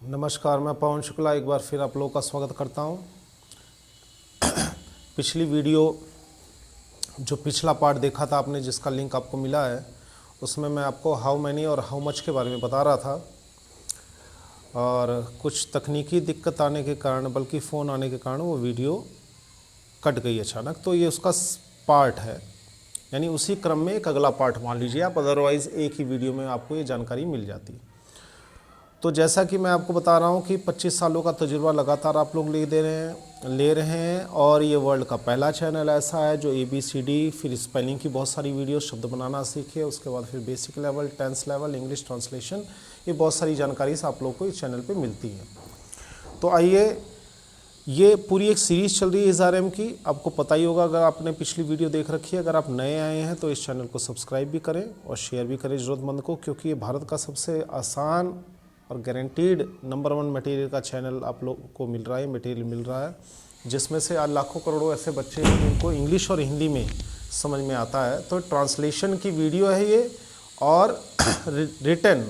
नमस्कार, मैं पवन शुक्ला एक बार फिर आप लोगों का स्वागत करता हूं। पिछली वीडियो जो पिछला पार्ट देखा था आपने, जिसका लिंक आपको मिला है, उसमें मैं आपको हाउ मैनी और हाउ मच के बारे में बता रहा था और कुछ तकनीकी दिक्कत आने के कारण, बल्कि फ़ोन आने के कारण वो वीडियो कट गई अचानक। तो ये उसका पार्ट है, यानी उसी क्रम में एक अगला पार्ट मान लीजिए आप, अदरवाइज़ एक ही वीडियो में आपको ये जानकारी मिल जाती। तो जैसा कि मैं आपको बता रहा हूँ कि 25 सालों का तजुर्बा लगातार आप लोग ले रहे हैं और ये वर्ल्ड का पहला चैनल ऐसा है जो ABCD, फिर स्पेलिंग की बहुत सारी वीडियो, शब्द बनाना सीखे, उसके बाद फिर basic level, tense level, English translation, ये बहुत सारी जानकारी से आप लोग को इस चैनल पे मिलती है। तो आइए, ये पूरी एक सीरीज़ चल रही है SRM की, आपको पता ही होगा अगर आपने पिछली वीडियो देख रखी है। अगर आप नए आए हैं तो इस चैनल को सब्सक्राइब भी करें और शेयर भी करें ज़रूरतमंद को, क्योंकि ये भारत का सबसे आसान और गारंटीड नंबर 1 मटेरियल का चैनल आप लोग को मिल रहा है, मटेरियल मिल रहा है, जिसमें से आज लाखों करोड़ों ऐसे बच्चे हैं जिनको इंग्लिश और हिंदी में समझ में आता है। तो ट्रांसलेशन की वीडियो है ये, और रिटन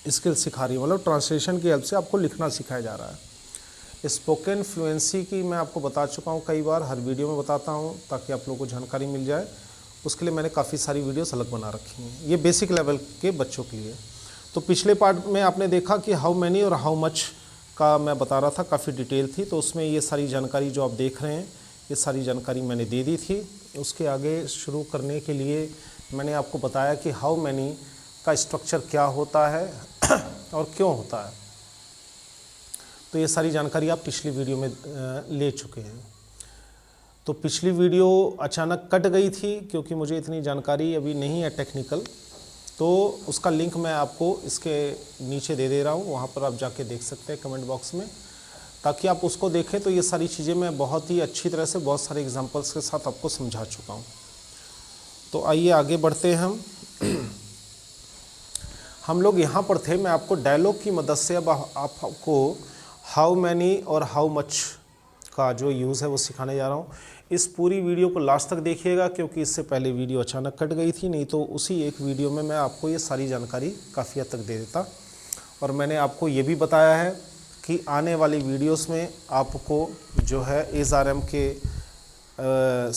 स्किल सिखा रही है, मतलब ट्रांसलेशन की हेल्प से आपको लिखना सिखाया जा रहा है। स्पोकन फ्लुएंसी की मैं आपको बता चुका हूँ कई बार, हर वीडियो में बताता हूँ ताकि आप लोगों को जानकारी मिल जाए। उसके लिए मैंने काफ़ी सारी वीडियोस अलग बना रखी हैं, ये बेसिक लेवल के बच्चों के लिए। तो पिछले पार्ट में आपने देखा कि हाउ मैनी और हाउ मच का मैं बता रहा था, काफ़ी डिटेल थी। तो उसमें ये सारी जानकारी जो आप देख रहे हैं, ये सारी जानकारी मैंने दे दी थी। उसके आगे शुरू करने के लिए मैंने आपको बताया कि हाउ मैनी का स्ट्रक्चर क्या होता है और क्यों होता है। तो ये सारी जानकारी आप पिछली वीडियो में ले चुके हैं। तो पिछली वीडियो अचानक कट गई थी क्योंकि मुझे इतनी जानकारी अभी नहीं है टेक्निकल, तो उसका लिंक मैं आपको इसके नीचे दे रहा हूँ, वहाँ पर आप जाके देख सकते हैं कमेंट बॉक्स में, ताकि आप उसको देखें। तो ये सारी चीज़ें मैं बहुत ही अच्छी तरह से, बहुत सारे एग्जांपल्स के साथ आपको समझा चुका हूँ। तो आइए आगे बढ़ते हैं हम लोग यहाँ पर थे, मैं आपको डायलॉग की मदद से अब आपको हाउ मैनी और हाउ मच का जो यूज़ है वो सिखाने जा रहा हूँ। इस पूरी वीडियो को लास्ट तक देखिएगा, क्योंकि इससे पहले वीडियो अचानक कट गई थी, नहीं तो उसी एक वीडियो में मैं आपको ये सारी जानकारी काफ़ी हद तक दे देता। और मैंने आपको ये भी बताया है कि आने वाली वीडियोस में आपको जो है SRM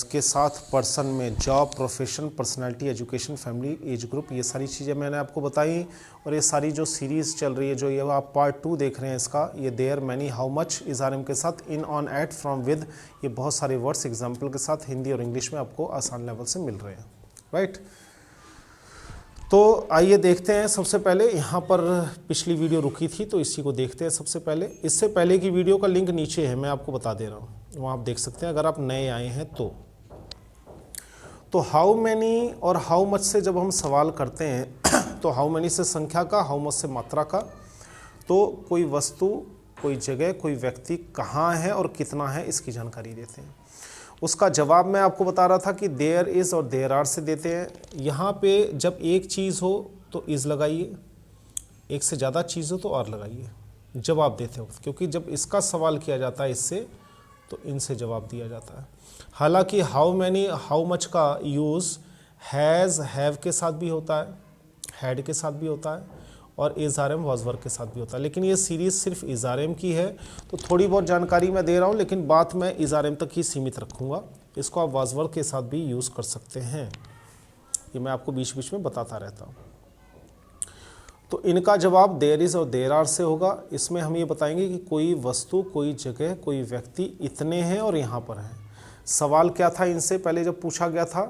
के साथ पर्सन में job, profession, personality, education, family, age group, ये सारी चीज़ें मैंने आपको बताई। और ये सारी जो सीरीज़ चल रही है, जो ये आप पार्ट 2 देख रहे हैं इसका, ये there many how much SRM के साथ in on at from with, ये बहुत सारे वर्ड्स एग्जाम्पल के साथ हिंदी और इंग्लिश में आपको आसान लेवल से मिल रहे हैं, राइट। तो आइए देखते हैं। सबसे पहले यहाँ पर पिछली वीडियो रुकी थी, तो इसी को देखते हैं सबसे पहले। इससे पहले की वीडियो का लिंक नीचे है, मैं आपको बता दे रहा हूँ, वहाँ आप देख सकते हैं अगर आप नए आए हैं तो हाउ मैनी और हाउ मच से जब हम सवाल करते हैं तो हाउ मैनी से संख्या का, हाउ मच से मात्रा का। तो कोई वस्तु, कोई जगह, कोई व्यक्ति कहाँ है और कितना है, इसकी जानकारी देते हैं। उसका जवाब मैं आपको बता रहा था कि देयर इज़ और देयर आर से देते हैं। यहाँ पे जब एक चीज़ हो तो इज़ लगाइए, एक से ज़्यादा चीज़ हो तो आर लगाइए जवाब देते हो, क्योंकि जब इसका सवाल किया जाता है इससे, तो इनसे जवाब दिया जाता है। हालांकि हाउ मैनी, हाउ मच का यूज़ हैज़, हैव के साथ भी होता है, हैड के साथ भी होता है, और SRM वाज वर्क के साथ भी होता है। लेकिन ये सीरीज़ सिर्फ SRM की है, तो थोड़ी बहुत जानकारी मैं दे रहा हूँ, लेकिन बात मैं SRM तक ही सीमित रखूँगा। इसको आप वाज वर्क के साथ भी यूज़ कर सकते हैं, ये मैं आपको बीच बीच में बताता रहता हूँ। तो इनका जवाब देयर इज़ और देयर आर से होगा। इसमें हम ये बताएंगे कि कोई वस्तु, कोई जगह, कोई व्यक्ति इतने हैं और यहाँ पर हैं। सवाल क्या था इनसे पहले जब पूछा गया था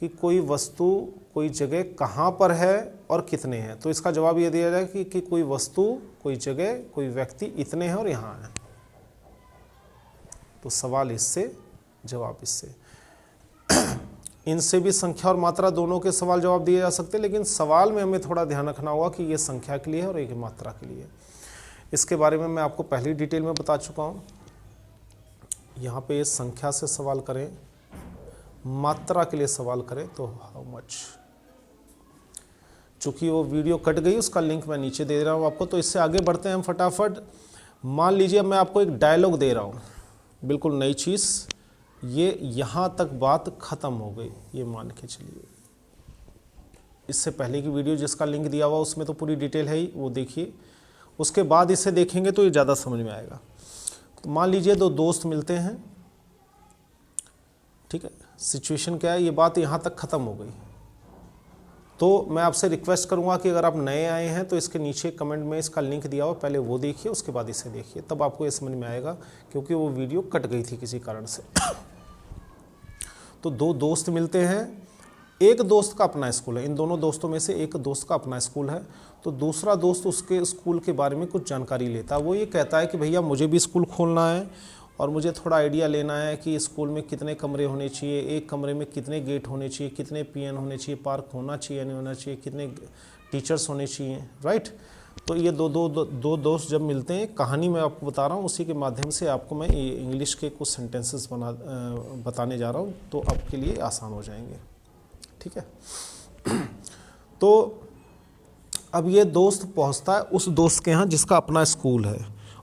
कि कोई वस्तु, कोई जगह कहाँ पर है और कितने हैं, तो इसका जवाब ये दिया जाए कि कोई वस्तु, कोई जगह, कोई व्यक्ति इतने हैं और यहाँ हैं। तो सवाल इससे, जवाब इससे। इनसे भी संख्या और मात्रा दोनों के सवाल जवाब दिए जा सकते हैं, लेकिन सवाल में हमें थोड़ा ध्यान रखना होगा कि ये संख्या के लिए है और एक मात्रा के लिए। इसके बारे में मैं आपको पहली डिटेल में बता चुका हूँ। यहाँ पे ये संख्या से सवाल करें, मात्रा के लिए सवाल करें तो हाउ मच। चूँकि वो वीडियो कट गई, उसका लिंक मैं नीचे दे रहा हूँ आपको। तो इससे आगे बढ़ते हैं हम फटाफट। मान लीजिए मैं आपको एक डायलॉग दे रहा हूँ, बिल्कुल नई चीज़, ये यहाँ तक बात ख़त्म हो गई, ये मान के चलिए। इससे पहले की वीडियो जिसका लिंक दिया हुआ उसमें तो पूरी डिटेल है ही, वो देखिए। उसके बाद इसे देखेंगे तो ये ज़्यादा समझ में आएगा। तो मान लीजिए दो दोस्त मिलते हैं, ठीक है, सिचुएशन क्या है, ये बात यहाँ तक ख़त्म हो गई। तो मैं आपसे रिक्वेस्ट करूँगा कि अगर आप नए आए हैं तो इसके नीचे कमेंट में इसका लिंक दिया हो, पहले वो देखिए उसके बाद इसे देखिए, तब आपको ये समझ में आएगा, क्योंकि वो वीडियो कट गई थी किसी कारण से। तो दो दोस्त मिलते हैं, एक दोस्त का अपना स्कूल है, इन दोनों दोस्तों में से एक दोस्त का अपना स्कूल है, तो दूसरा दोस्त उसके स्कूल के बारे में कुछ जानकारी लेता है। वो ये कहता है कि भैया मुझे भी स्कूल खोलना है और मुझे थोड़ा आइडिया लेना है कि स्कूल में कितने कमरे होने चाहिए, एक कमरे में कितने गेट होने चाहिए, कितने पीएन होने चाहिए, पार्क होना चाहिए नहीं होना चाहिए, कितने टीचर्स होने चाहिए, राइट। तो ये दो दोस्त जब मिलते हैं, कहानी मैं आपको बता रहा हूँ, उसी के माध्यम से आपको मैं इंग्लिश के कुछ सेंटेंसेस बताने जा रहा हूँ, तो आपके लिए आसान हो जाएंगे, ठीक है। तो अब ये दोस्त पहुंचता है उस दोस्त के यहाँ जिसका अपना स्कूल है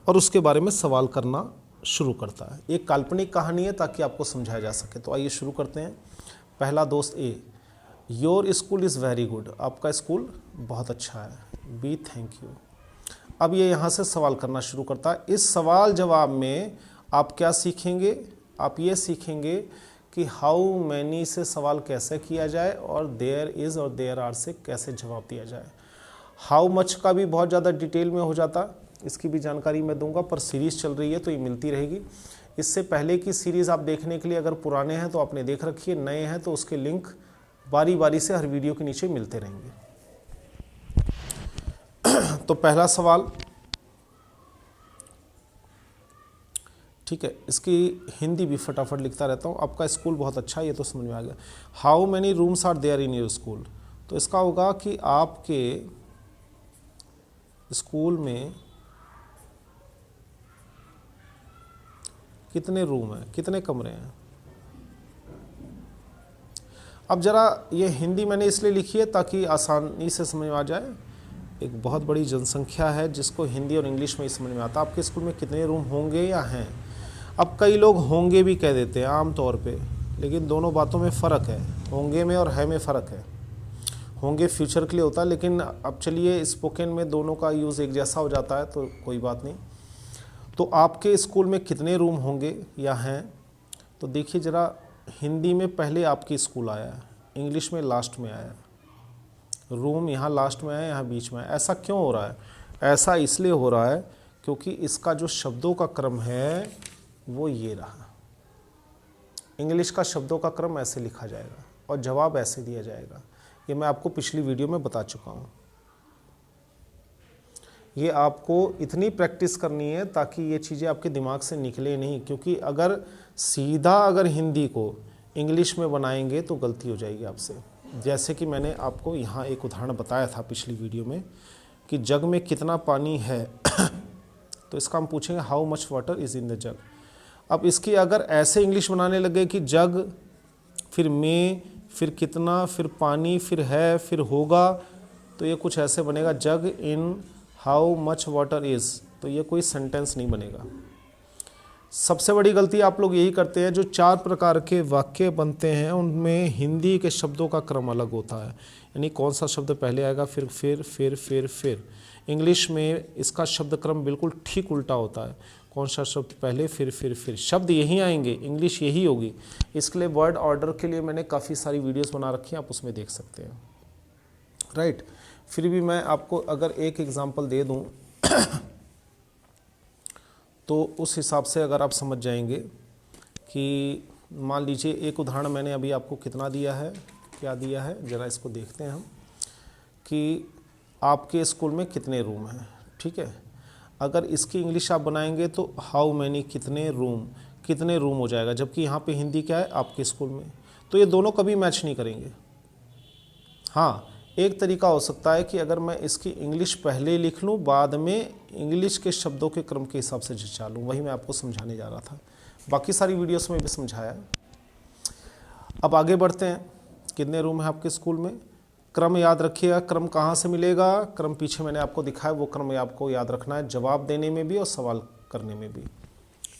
और उसके बारे में सवाल करना शुरू करता है। एक काल्पनिक कहानी है ताकि आपको समझाया जा सके। तो आइए शुरू करते हैं। पहला दोस्त A, your school is very good, आपका स्कूल बहुत अच्छा है। B, thank you. अब ये यहाँ से सवाल करना शुरू करता है। इस सवाल जवाब में आप क्या सीखेंगे, आप ये सीखेंगे कि हाउ मैनी से सवाल कैसे किया जाए और देयर इज़ और देयर आर से कैसे जवाब दिया जाए। हाउ मच का भी बहुत ज़्यादा डिटेल में हो जाता, इसकी भी जानकारी मैं दूंगा, पर सीरीज़ चल रही है तो ये मिलती रहेगी। इससे पहले की सीरीज़ आप देखने के लिए अगर पुराने हैं तो आपने देख रखी है, नए हैं तो उसके लिंक बारी बारी से हर वीडियो के नीचे मिलते रहेंगे। तो पहला सवाल, ठीक है, इसकी हिंदी भी फटाफट लिखता रहता हूँ। आपका स्कूल बहुत अच्छा है, ये तो समझ में आ गया। How many rooms are there in your school, तो इसका होगा कि आपके स्कूल में कितने रूम हैं, कितने कमरे हैं। अब ज़रा ये हिंदी मैंने इसलिए लिखी है ताकि आसानी से समझ में आ जाए। एक बहुत बड़ी जनसंख्या है जिसको हिंदी और इंग्लिश में ही समझ में आता। आपके स्कूल में कितने रूम होंगे या हैं। अब कई लोग होंगे भी कह देते हैं आम तौर पे, लेकिन दोनों बातों में फ़र्क है, होंगे में और है में फ़र्क है। होंगे फ्यूचर के लिए होता है, लेकिन अब चलिए स्पोकन में दोनों का यूज़ एक जैसा हो जाता है तो कोई बात नहीं। तो आपके स्कूल में कितने रूम होंगे या हैं, तो देखिए ज़रा, हिंदी में पहले आपकी स्कूल आया है, इंग्लिश में लास्ट में आया है। रूम यहाँ लास्ट में आया, यहाँ बीच में आया। ऐसा क्यों हो रहा है? ऐसा इसलिए हो रहा है क्योंकि इसका जो शब्दों का क्रम है वो ये रहा। इंग्लिश का शब्दों का क्रम ऐसे लिखा जाएगा और जवाब ऐसे दिया जाएगा। ये मैं आपको पिछली वीडियो में बता चुका हूँ। ये आपको इतनी प्रैक्टिस करनी है ताकि ये चीज़ें आपके दिमाग से निकले नहीं, क्योंकि अगर हिंदी को इंग्लिश में बनाएंगे तो गलती हो जाएगी आपसे। जैसे कि मैंने आपको यहाँ एक उदाहरण बताया था पिछली वीडियो में कि जग में कितना पानी है तो इसका हम पूछेंगे how much water is in the जग। अब इसकी अगर ऐसे इंग्लिश बनाने लगे कि जग, फिर में, फिर कितना, फिर पानी, फिर है, फिर होगा, तो ये कुछ ऐसे बनेगा, jug in how much water is, तो ये कोई सेंटेंस नहीं बनेगा। सबसे बड़ी गलती आप लोग यही करते हैं, जो 4 प्रकार के वाक्य बनते हैं उनमें हिंदी के शब्दों का क्रम अलग होता है, यानी कौन सा शब्द पहले आएगा, फिर। इंग्लिश में इसका शब्द क्रम बिल्कुल ठीक उल्टा होता है, कौन सा शब्द पहले, फिर। शब्द यही आएंगे, इंग्लिश यही होगी। इसके लिए वर्ड ऑर्डर के लिए मैंने काफ़ी सारी वीडियोस बना रखी हैं, आप उसमें देख सकते हैं, राइट। फिर भी मैं आपको अगर एक एग्जांपल दे दूं तो उस हिसाब से अगर आप समझ जाएंगे कि मान लीजिए एक उदाहरण मैंने अभी आपको कितना दिया है, क्या दिया है, ज़रा इसको देखते हैं हम कि आपके स्कूल में कितने रूम हैं, ठीक है। अगर इसकी इंग्लिश आप बनाएंगे तो हाउ मैनी, कितने रूम हो जाएगा, जबकि यहाँ पे हिंदी क्या है, आपके स्कूल में। तो ये दोनों कभी मैच नहीं करेंगे। हाँ, एक तरीका हो सकता है कि अगर मैं इसकी इंग्लिश पहले लिख लूँ, बाद में इंग्लिश के शब्दों के क्रम के हिसाब से झिझा लूँ, वही मैं आपको समझाने जा रहा था। बाकी सारी वीडियोस में भी समझाया। अब आगे बढ़ते हैं। कितने रूम है आपके स्कूल में, क्रम याद रखिएगा। क्रम कहाँ से मिलेगा, क्रम पीछे मैंने आपको दिखाया, वो क्रम आपको याद रखना है, जवाब देने में भी और सवाल करने में भी।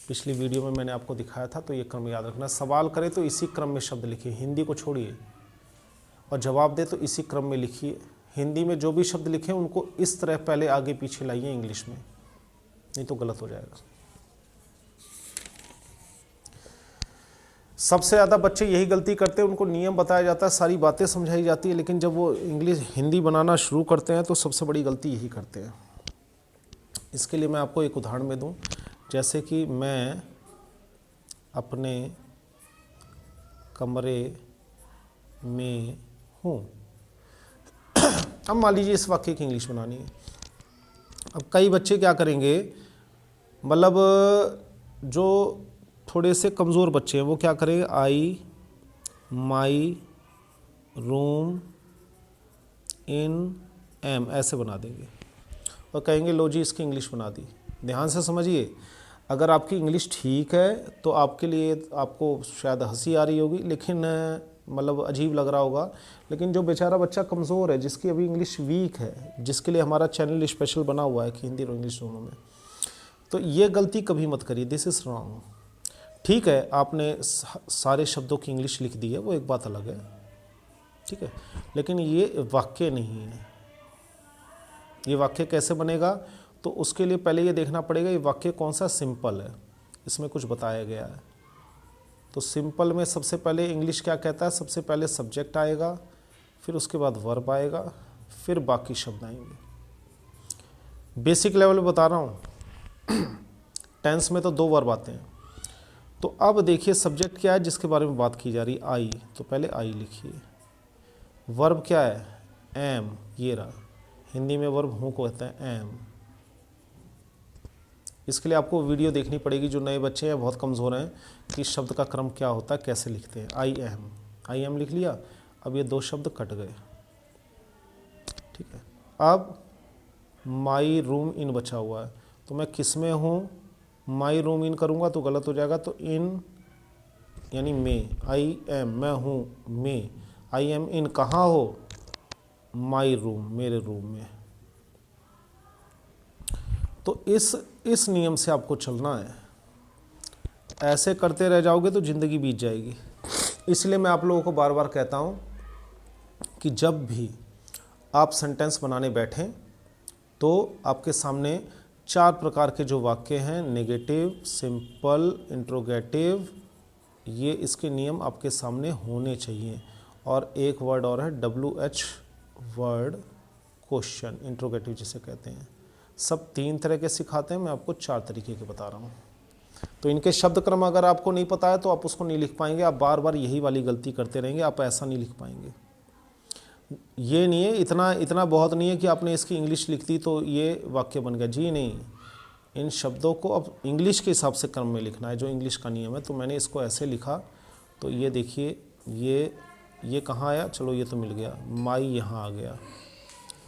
पिछली वीडियो में मैंने आपको दिखाया था, तो ये क्रम याद रखना। सवाल करें तो इसी क्रम में शब्द लिखिए, हिंदी को छोड़िए, और जवाब दे तो इसी क्रम में लिखिए, हिंदी में जो भी शब्द लिखे उनको इस तरह पहले आगे पीछे लाइए इंग्लिश में, नहीं तो गलत हो जाएगा। सबसे ज़्यादा बच्चे यही गलती करते हैं, उनको नियम बताया जाता है, सारी बातें समझाई जाती है, लेकिन जब वो हिंदी बनाना शुरू करते हैं तो सबसे बड़ी गलती यही करते हैं। इसके लिए मैं आपको एक उदाहरण में दूं, जैसे कि मैं अपने कमरे में हूँ। अब मान लीजिए इस वाक्य की इंग्लिश बनानी है। अब कई बच्चे क्या करेंगे, मतलब जो थोड़े से कमज़ोर बच्चे हैं वो क्या करेंगे, आई माई रूम इन एम ऐसे बना देंगे और कहेंगे लो जी इसकी इंग्लिश बना दी। ध्यान से समझिए, अगर आपकी इंग्लिश ठीक है तो आपके लिए, आपको शायद हंसी आ रही होगी, लेकिन मतलब अजीब लग रहा होगा, लेकिन जो बेचारा बच्चा कमज़ोर है, जिसकी अभी इंग्लिश वीक है, जिसके लिए हमारा चैनल स्पेशल बना हुआ है कि हिंदी और इंग्लिश दोनों में, तो ये गलती कभी मत करिए, दिस इज़ रॉन्ग। ठीक है, आपने सारे शब्दों की इंग्लिश लिख दी है, वो एक बात अलग है, ठीक है, लेकिन ये वाक्य नहीं है। ये वाक्य कैसे बनेगा, तो उसके लिए पहले ये देखना पड़ेगा ये वाक्य कौन सा सिंपल है, इसमें कुछ बताया गया है। तो सिंपल में सबसे पहले इंग्लिश क्या कहता है, सबसे पहले सब्जेक्ट आएगा, फिर उसके बाद वर्ब आएगा, फिर बाकी शब्द आएंगे। बेसिक लेवल पे बता रहा हूँ। टेंस में तो 2 वर्ब आते हैं। तो अब देखिए सब्जेक्ट क्या है जिसके बारे में बात की जा रही है, आई, तो पहले आई लिखिए। वर्ब क्या है, एम, ये रहा, हिंदी में वर्ब हूँ को कहते हैं एम। इसके लिए आपको वीडियो देखनी पड़ेगी, जो नए बच्चे हैं बहुत कमज़ोर हैं कि शब्द का क्रम क्या होता है, कैसे लिखते हैं। आई एम लिख लिया, अब ये 2 शब्द कट गए, ठीक है। अब माई रूम इन बचा हुआ है, तो मैं किस में हूँ, माई रूम इन करूँगा तो गलत हो जाएगा, तो इन यानी में, आई एम मैं हूँ में, आई एम इन कहाँ हो, माई रूम मेरे रूम में। तो इस नियम से आपको चलना है, ऐसे करते रह जाओगे तो ज़िंदगी बीत जाएगी। इसलिए मैं आप लोगों को बार बार कहता हूँ कि जब भी आप सेंटेंस बनाने बैठें तो आपके सामने 4 प्रकार के जो वाक्य हैं, नेगेटिव, सिंपल, इंट्रोगेटिव, ये इसके नियम आपके सामने होने चाहिए। और एक वर्ड और है WH वर्ड, क्वेश्चन, इंट्रोगेटिव जिसे कहते हैं। सब 3 तरह के सिखाते हैं, मैं आपको 4 तरीके के बता रहा हूँ। तो इनके शब्द क्रम अगर आपको नहीं पता है तो आप उसको नहीं लिख पाएंगे, आप बार बार यही वाली गलती करते रहेंगे, आप ऐसा नहीं लिख पाएंगे। ये नहीं है, इतना बहुत नहीं है कि आपने इसकी इंग्लिश लिख दी तो ये वाक्य बन गया, जी नहीं। इन शब्दों को अब इंग्लिश के हिसाब से क्रम में लिखना है, जो इंग्लिश का नियम है। तो मैंने इसको ऐसे लिखा, तो ये देखिए ये कहाँ आया, चलो ये तो मिल गया, माई यहाँ आ गया,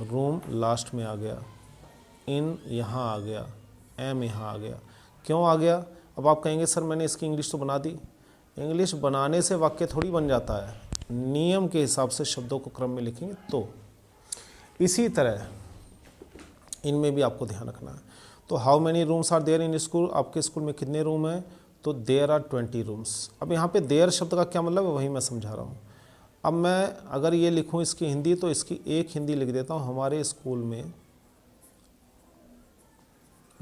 रूम लास्ट में आ गया, इन यहाँ आ गया, एम यहाँ आ गया। क्यों आ गया? अब आप कहेंगे सर मैंने इसकी इंग्लिश तो बना दी। इंग्लिश बनाने से वाक्य थोड़ी बन जाता है, नियम के हिसाब से शब्दों को क्रम में लिखेंगे तो। इसी तरह इनमें भी आपको ध्यान रखना है। तो how many rooms are there in school, आपके स्कूल में कितने रूम हैं? तो देयर आर 20 रूम्स। अब यहाँ पे देयर शब्द का क्या मतलब है वही मैं समझा रहा हूँ। अब मैं अगर ये लिखूँ इसकी हिंदी, तो इसकी एक हिंदी लिख देता हूँ, हमारे स्कूल में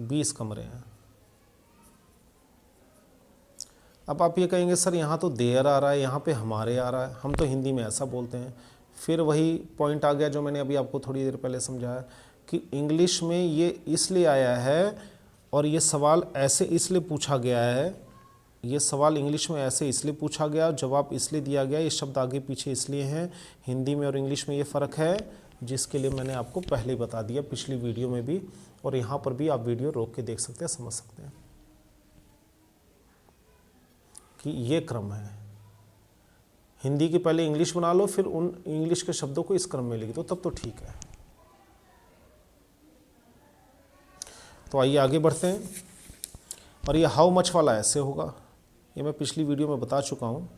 20 कमरे हैं। अब आप ये कहेंगे सर यहाँ तो देयर आ रहा है, यहाँ पे हमारे आ रहा है, हम तो हिंदी में ऐसा बोलते हैं। फिर वही पॉइंट आ गया जो मैंने अभी आपको थोड़ी देर पहले समझाया कि इंग्लिश में ये इसलिए आया है और ये सवाल ऐसे इसलिए पूछा गया है, ये सवाल इंग्लिश में ऐसे इसलिए पूछा गया, जवाब इसलिए दिया गया, ये शब्द आगे पीछे इसलिए हैं। हिंदी में और इंग्लिश में ये फ़र्क है, जिसके लिए मैंने आपको पहले ही बता दिया पिछली वीडियो में भी, और यहाँ पर भी आप वीडियो रोक के देख सकते हैं, समझ सकते हैं कि ये क्रम है। हिंदी की पहले इंग्लिश बना लो, फिर उन इंग्लिश के शब्दों को इस क्रम में लिख दो, तब तो ठीक है। तो आइए आगे बढ़ते हैं। और ये हाउ मच वाला ऐसे होगा, ये मैं पिछली वीडियो में बता चुका हूँ,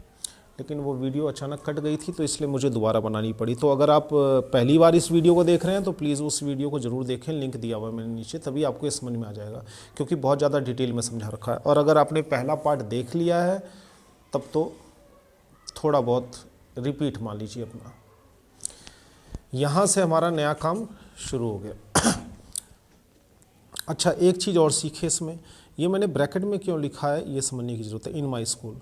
लेकिन वो वीडियो अचानक कट गई थी तो इसलिए मुझे दोबारा बनानी पड़ी। तो अगर आप पहली बार इस वीडियो को देख रहे हैं तो प्लीज़ उस वीडियो को ज़रूर देखें, लिंक दिया हुआ है मैंने नीचे, तभी आपको ये समझ में आ जाएगा, क्योंकि बहुत ज़्यादा डिटेल में समझा रखा है। और अगर आपने पहला पार्ट देख लिया है तब तो थोड़ा बहुत रिपीट मान लीजिए अपना। यहाँ से हमारा नया काम शुरू हो गया। अच्छा, एक चीज़ और सीखे इसमें, ये मैंने ब्रैकेट में क्यों लिखा है ये समझने की ज़रूरत है, इन माई स्कूल।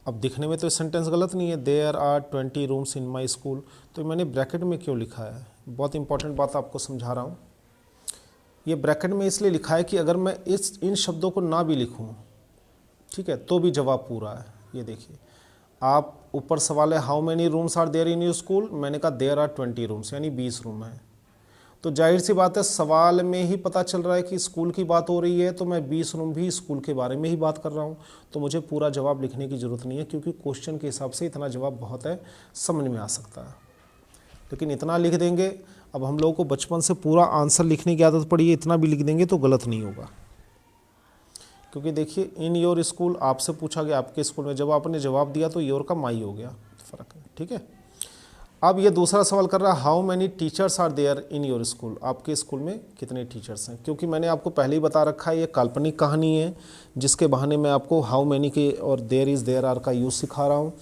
अब दिखने में तो सेंटेंस गलत नहीं है, there are 20 rooms in my school, तो मैंने ब्रैकेट में क्यों लिखा है, बहुत इंपॉर्टेंट बात आपको समझा रहा हूँ। ये ब्रैकेट में इसलिए लिखा है कि अगर मैं इन शब्दों को ना भी लिखूँ, ठीक है, तो भी जवाब पूरा है। ये देखिए, आप ऊपर सवाल है how many rooms are there in your school, मैंने कहा देयर आर 20 रूम्स, यानी 20 रूम है। तो जाहिर सी बात है, सवाल में ही पता चल रहा है कि स्कूल की बात हो रही है, तो मैं 20 रूम भी स्कूल के बारे में ही बात कर रहा हूँ, तो मुझे पूरा जवाब लिखने की ज़रूरत नहीं है, क्योंकि क्वेश्चन के हिसाब से इतना जवाब बहुत है, समझ में आ सकता है। लेकिन इतना लिख देंगे, अब हम लोगों को बचपन से पूरा आंसर लिखने की आदत पड़ी है, इतना भी लिख देंगे तो गलत नहीं होगा। क्योंकि देखिए, इन योर स्कूल आपसे पूछा गया आपके स्कूल में, जब आपने जवाब दिया तो योर का माई हो गया, फ़र्क है, ठीक है। अब ये दूसरा सवाल कर रहा है how many teachers are there in your school, आपके स्कूल में कितने टीचर्स हैं। क्योंकि मैंने आपको पहले ही बता रखा है, ये काल्पनिक कहानी है, जिसके बहाने मैं आपको हाउ मैनी के और देयर इज़ देयर आर का यूज़ सिखा रहा हूँ,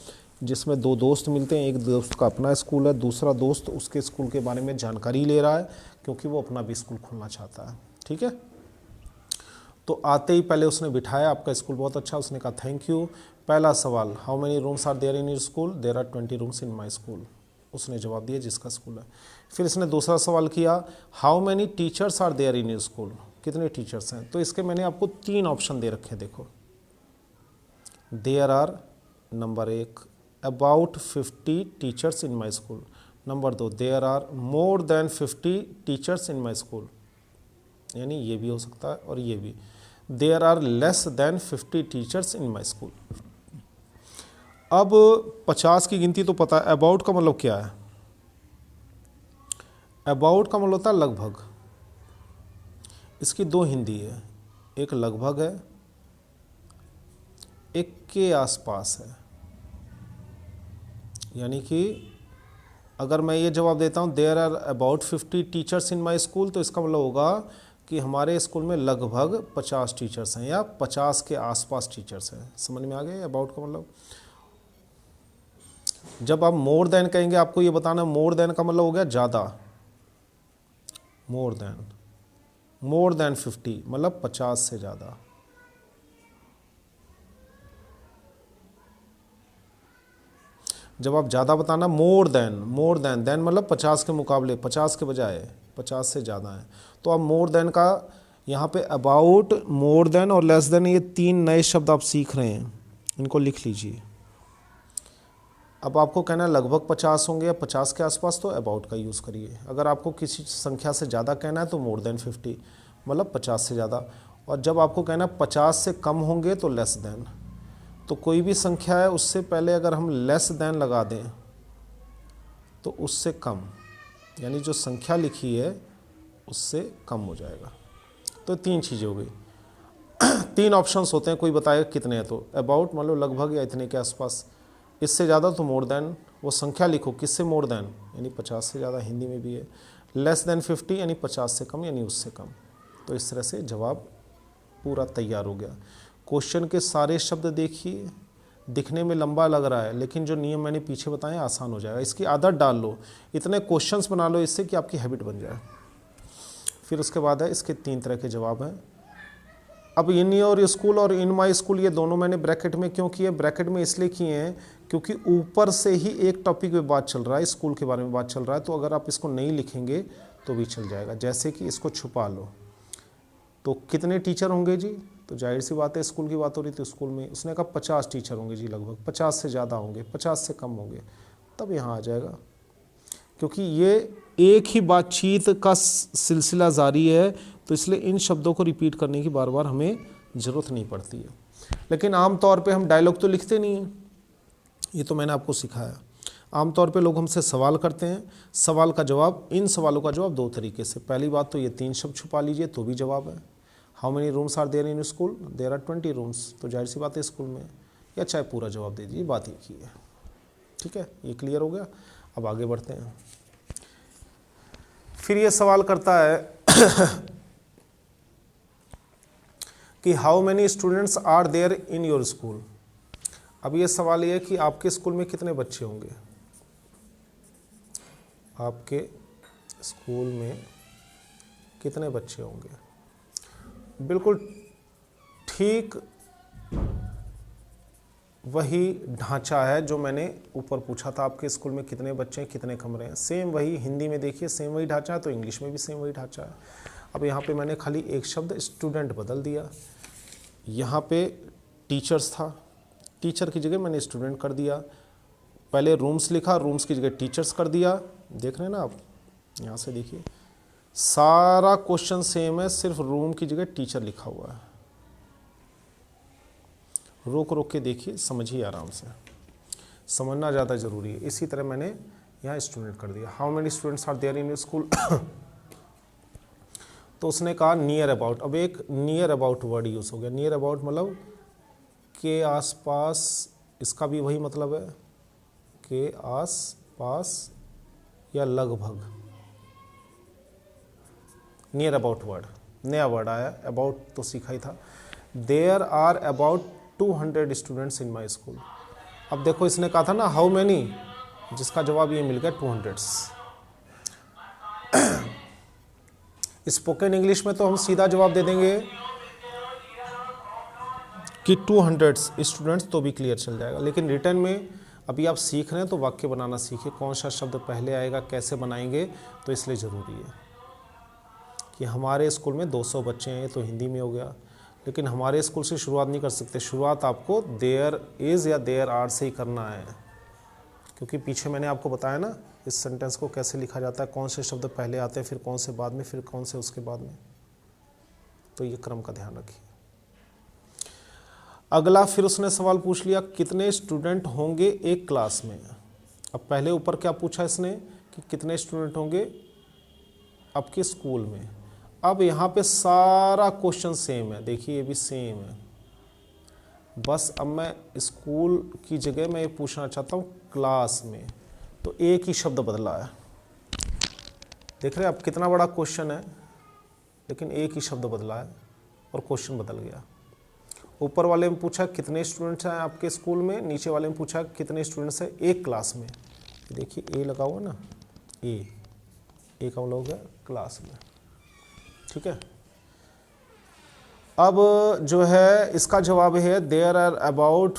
जिसमें दो दोस्त मिलते हैं, एक दोस्त का अपना स्कूल है, दूसरा दोस्त उसके स्कूल के बारे में जानकारी ले रहा है, क्योंकि वो अपना भी स्कूल खोलना चाहता है, ठीक है। तो आते ही पहले उसने बिठाया, आपका स्कूल बहुत अच्छा, उसने कहा थैंक यू। पहला सवाल how many rooms are there in your school, there are 20 rooms in my school, उसने जवाब दिया जिसका स्कूल है। फिर इसने दूसरा सवाल किया how many teachers are there in your school, कितने टीचर्स हैं। तो इसके मैंने आपको 3 ऑप्शन दे रखे हैं, देखो, there are number 1 about 50 teachers in my school, number 2 there are more than 50 teachers in my school, यानी ये भी हो सकता है और ये भी, there are less than 50 teachers in my school. अब 50 की गिनती तो पता है, अबाउट का मतलब क्या है, अबाउट का मतलब होता है लगभग। इसकी 2 हिंदी है, एक लगभग है, एक के आसपास है। यानी कि अगर मैं ये जवाब देता हूँ there are about 50 teachers in my school, तो इसका मतलब होगा कि हमारे स्कूल में लगभग 50 टीचर्स हैं या 50 के आसपास टीचर्स हैं। समझ में आ गए अबाउट का मतलब। जब आप मोर देन कहेंगे, आपको ये बताना मोर देन का मतलब हो गया ज़्यादा, मोर देन 50 मतलब 50 से ज़्यादा। जब आप ज़्यादा बताना मोर देन देन मतलब 50 के मुकाबले, 50 के बजाय 50 से ज़्यादा है, तो आप मोर देन का यहाँ पे अबाउट, मोर देन और लेस देन, ये 3 नए शब्द आप सीख रहे हैं, इनको लिख लीजिए। अब आपको कहना है लगभग 50 होंगे या 50 के आसपास, तो अबाउट का यूज़ करिए। अगर आपको किसी संख्या से ज़्यादा कहना है तो मोर देन 50 मतलब 50 से ज़्यादा, और जब आपको कहना है 50 से कम होंगे तो लेस देन। तो कोई भी संख्या है उससे पहले अगर हम लेस देन लगा दें तो उससे कम, यानी जो संख्या लिखी है उससे कम हो जाएगा। तो 3 चीज़ें हो गई। 3 ऑप्शंस होते हैं, कोई बताएगा कितने हैं, तो अबाउट मतलब लगभग या इतने के आसपास, इससे ज़्यादा तो मोर देन, वो संख्या लिखो किससे मोर देन यानी 50 से ज़्यादा, हिंदी में भी है, लेस देन 50 यानी 50 से कम यानी उससे कम। तो इस तरह से जवाब पूरा तैयार हो गया। क्वेश्चन के सारे शब्द देखिए, दिखने में लंबा लग रहा है, लेकिन जो नियम मैंने पीछे बताए आसान हो जाएगा। इसकी आदत डाल लो, इतने क्वेश्चंस बना लो इससे कि आपकी हैबिट बन जाए। फिर उसके बाद है इसके 3 तरह के जवाब हैं। अब इन योर स्कूल और इन माई स्कूल, ये दोनों मैंने ब्रैकेट में क्यों किए, ब्रैकेट में इसलिए किए हैं क्योंकि ऊपर से ही एक टॉपिक पे बात चल रहा है, स्कूल के बारे में बात चल रहा है, तो अगर आप इसको नहीं लिखेंगे तो भी चल जाएगा। जैसे कि इसको छुपा लो, तो कितने टीचर होंगे जी, तो जाहिर सी बात है स्कूल की बात हो रही थी, स्कूल में उसने कहा 50 टीचर होंगे जी, लगभग 50 से ज़्यादा होंगे, 50 से कम होंगे, तब यहाँ आ जाएगा। क्योंकि ये एक ही बातचीत का सिलसिला जारी है, तो इसलिए इन शब्दों को रिपीट करने की बार बार हमें ज़रूरत नहीं पड़ती है। लेकिन आम तौर पे हम डायलॉग तो लिखते नहीं हैं, ये तो मैंने आपको सिखाया। आम तौर पे लोग हमसे सवाल करते हैं, सवाल का जवाब, इन सवालों का जवाब 2 तरीके से। पहली बात तो ये 3 शब्द छुपा लीजिए तो भी जवाब है। How many rooms are there in school, there are 20 rooms, तो जाहिर सी बात है स्कूल में, या चाहे पूरा जवाब दे दीजिए, बात एक ही है। ठीक है, ये क्लियर हो गया। अब आगे बढ़ते हैं। फिर ये सवाल करता है कि how many students are there in your school. अब ये सवाल ये है कि आपके स्कूल में कितने बच्चे होंगे, आपके स्कूल में कितने बच्चे होंगे। बिल्कुल ठीक वही ढांचा है जो मैंने ऊपर पूछा था, आपके स्कूल में कितने बच्चे हैं, कितने कमरे हैं। सेम वही हिंदी में देखिए, सेम वही ढांचा है, तो इंग्लिश में भी सेम वही ढांचा है। अब यहाँ पे मैंने खाली एक शब्द स्टूडेंट बदल दिया। यहाँ पे टीचर्स था, टीचर की जगह मैंने स्टूडेंट कर दिया। पहले रूम्स लिखा, रूम्स की जगह टीचर्स कर दिया। देख रहे हैं ना आप, यहाँ से देखिए सारा क्वेश्चन सेम है, सिर्फ रूम की जगह टीचर लिखा हुआ है। रोक रोक के देखिए, समझिए आराम से, समझना ज़्यादा ज़रूरी है। इसी तरह मैंने यहाँ स्टूडेंट कर दिया। How many students are there in your school. तो उसने कहा नियर अबाउट। अब एक नियर अबाउट वर्ड यूज़ हो गया। नियर अबाउट मतलब के आसपास, इसका भी वही मतलब है, के आस पास या लगभग। नियर अबाउट वर्ड, नया वर्ड आया, अबाउट तो सीखा ही था। There are about 200 students in my school. अब देखो इसने कहा था ना हाउ मैनी, जिसका जवाब ये मिल गया 200। स्पोकन इंग्लिश में तो हम सीधा जवाब दे देंगे कि 200 स्टूडेंट्स, तो भी क्लियर चल जाएगा। लेकिन रिटर्न में अभी आप सीख रहे हैं तो वाक्य बनाना सीखिए, कौन सा शब्द पहले आएगा, कैसे बनाएंगे, तो इसलिए ज़रूरी है कि हमारे स्कूल में 200 बच्चे हैं, तो हिंदी में हो गया। लेकिन हमारे स्कूल से शुरुआत नहीं कर सकते, शुरुआत आपको देयर इज़ या देयर आर से ही करना है, क्योंकि पीछे मैंने आपको बताया ना इस सेंटेंस को कैसे लिखा जाता है, कौन से शब्द पहले आते हैं, फिर कौन से बाद में, फिर कौन से उसके बाद में। तो ये क्रम का ध्यान रखिए। अगला फिर उसने सवाल पूछ लिया कितने स्टूडेंट होंगे एक क्लास में। अब पहले ऊपर क्या पूछा इसने कि कितने स्टूडेंट होंगे आपके स्कूल में। अब यहाँ पे सारा क्वेश्चन सेम है, देखिए ये भी सेम है, बस अब मैं स्कूल की जगह मैं ये पूछना चाहता हूँ क्लास में, तो एक ही शब्द बदला है। देख रहे हैं आप कितना बड़ा क्वेश्चन है, लेकिन एक ही शब्द बदला है और क्वेश्चन बदल गया। ऊपर वाले में पूछा कितने स्टूडेंट्स हैं आपके स्कूल में, नीचे वाले में पूछा कितने स्टूडेंट्स हैं एक क्लास में। देखिए ए लगा हुआ ना, ए का मतलब हो गया क्लास में, ठीक है। अब जो है इसका जवाब है देयर आर अबाउट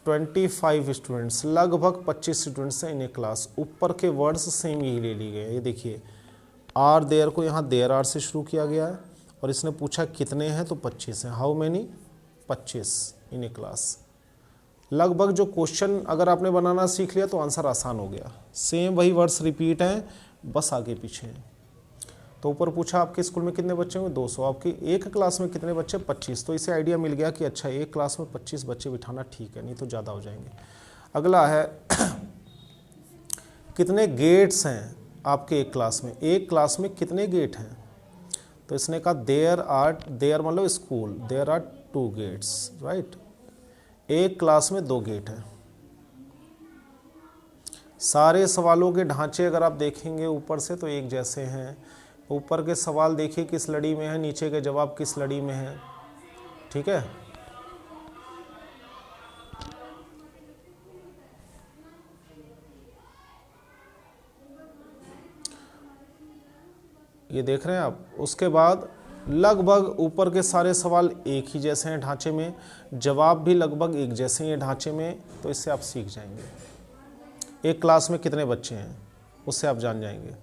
25 स्टूडेंट्स, लगभग 25 स्टूडेंट्स हैं इन ए क्लास। ऊपर के वर्ड्स सेम यही ले लिए गए। ये देखिए आर देयर को यहाँ देयर आर से शुरू किया गया है और इसने पूछा कितने हैं, तो 25 हैं। How many, 25 in a class. लगभग जो क्वेश्चन अगर आपने बनाना सीख लिया तो आंसर आसान हो गया। सेम वही वर्ड्स रिपीट हैं, बस आगे पीछे हैं। तो ऊपर पूछा आपके स्कूल में कितने बच्चे होंगे, 200। आपकी एक क्लास में कितने बच्चे, 25। तो इसे आइडिया मिल गया कि अच्छा एक क्लास में 25 बच्चे बिठाना ठीक है, नहीं तो ज़्यादा हो जाएंगे। अगला है कितने गेट्स हैं आपके एक क्लास में, एक क्लास में कितने गेट हैं। तो इसने कहा देयर मतलब school, there are 2 gates, right. एक क्लास में 2 गेट हैं। सारे सवालों के ढांचे अगर आप देखेंगे ऊपर से तो एक जैसे हैं। ऊपर के सवाल देखिए किस लड़ी में है, नीचे के जवाब किस लड़ी में है, ठीक है। ये देख रहे हैं आप। उसके बाद लगभग ऊपर के सारे सवाल एक ही जैसे हैं ढांचे में, जवाब भी लगभग एक जैसे हैं ढांचे में, तो इससे आप सीख जाएंगे। एक क्लास में कितने बच्चे हैं उससे आप जान जाएंगे,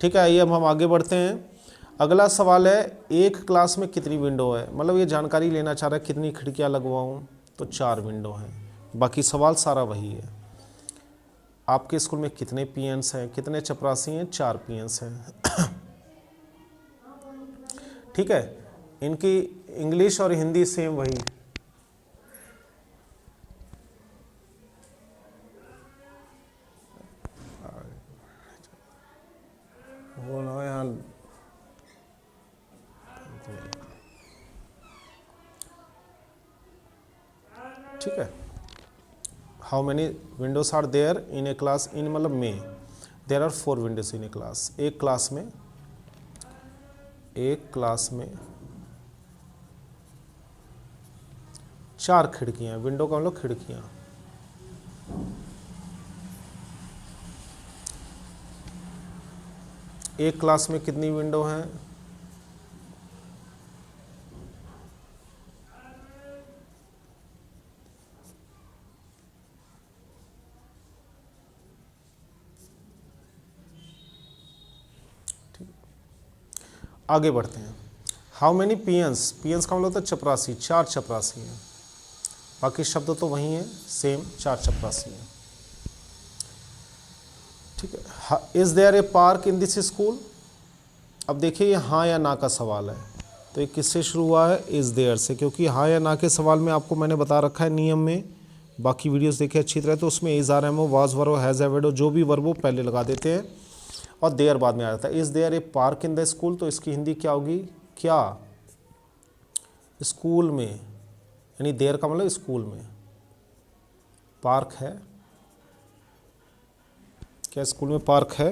ठीक है। आइए अब हम आगे बढ़ते हैं। अगला सवाल है एक क्लास में कितनी विंडो है, मतलब ये जानकारी लेना चाह रहा है कितनी खिड़कियां लगवाऊं, तो 4 विंडो हैं। बाकी सवाल सारा वही है। आपके स्कूल में कितने पियंस हैं, कितने चपरासी हैं, 4 पियंस हैं, ठीक है। इनकी इंग्लिश और हिंदी सेम वही। बोलो यहाँ, ठीक है। How many windows are there in a class, in मतलब में, there are 4 windows in a class. एक क्लास में 4 खिड़कियां, विंडो का मतलब खिड़कियां। एक क्लास में कितनी विंडो हैं? आगे बढ़ते हैं। हाउ मैनी पियंस, पियंस का मतलब होता है चपरासी, 4 चपरासी हैं। बाकी शब्द तो वही हैं, सेम, 4 चपरासी हैं। ठीक है। Is there a park in this school? अब देखिए ये हाँ या ना का सवाल है, तो ये किससे शुरू हुआ है? इज देयर से, क्योंकि हाँ या ना के सवाल में आपको मैंने बता रखा है नियम में, बाकी वीडियोस देखिए अच्छी तरह, तो उसमें is are am o was verb has have had जो भी वर्ब वो पहले लगा देते हैं और देयर बाद में आ जाता है। Is there a park in the school, तो इसकी हिंदी क्या होगी? क्या स्कूल में, यानी देयर का मतलब स्कूल में पार्क है, क्या स्कूल में पार्क है?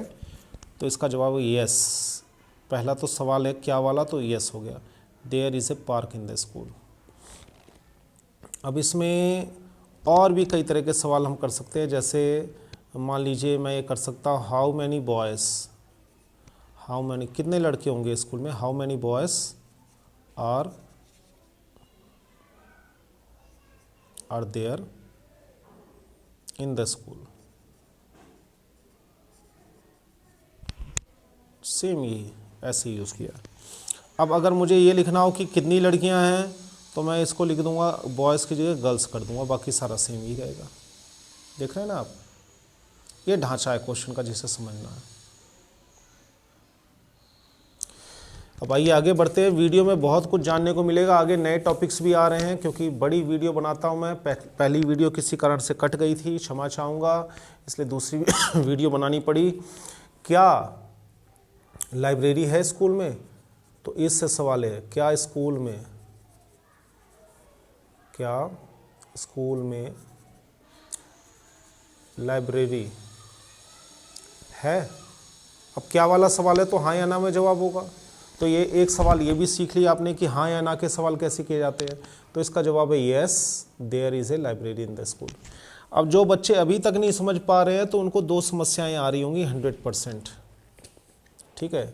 तो इसका जवाब है यस। पहला तो सवाल है क्या वाला, तो यस हो गया, there is a park in the school. अब इसमें और भी कई तरह के सवाल हम कर सकते हैं, जैसे मान लीजिए मैं ये कर सकता हूँ how many boys, how many, कितने लड़के होंगे स्कूल में? How many boys are there in the school. Same ही ऐसे ही यूज़ किया। अब अगर मुझे ये लिखना हो कि कितनी लड़कियां हैं, तो मैं इसको लिख दूंगा बॉयज़ की जगह गर्ल्स कर दूंगा, बाकी सारा सेम ही रहेगा। देख रहे हैं ना आप, ये ढांचा है क्वेश्चन का जिसे समझना है। अब आइए आगे बढ़ते हैं। वीडियो में बहुत कुछ जानने को मिलेगा, आगे नए टॉपिक्स भी आ रहे हैं, क्योंकि बड़ी वीडियो बनाता हूं मैं। पहली वीडियो किसी कारण से कट गई थी, क्षमा चाहूँगा, इसलिए दूसरी वीडियो बनानी पड़ी। क्या लाइब्रेरी है स्कूल में? तो इससे सवाल है, क्या स्कूल में लाइब्रेरी है? अब क्या वाला सवाल है, तो हाँ या ना में जवाब होगा। तो ये एक सवाल ये भी सीख लिया आपने कि हाँ या ना के सवाल कैसे किए जाते हैं। तो इसका जवाब है yes, there is a library in the school. अब जो बच्चे अभी तक नहीं समझ पा रहे हैं, तो उनको 2 समस्याएं आ रही होंगी 100%। ठीक है,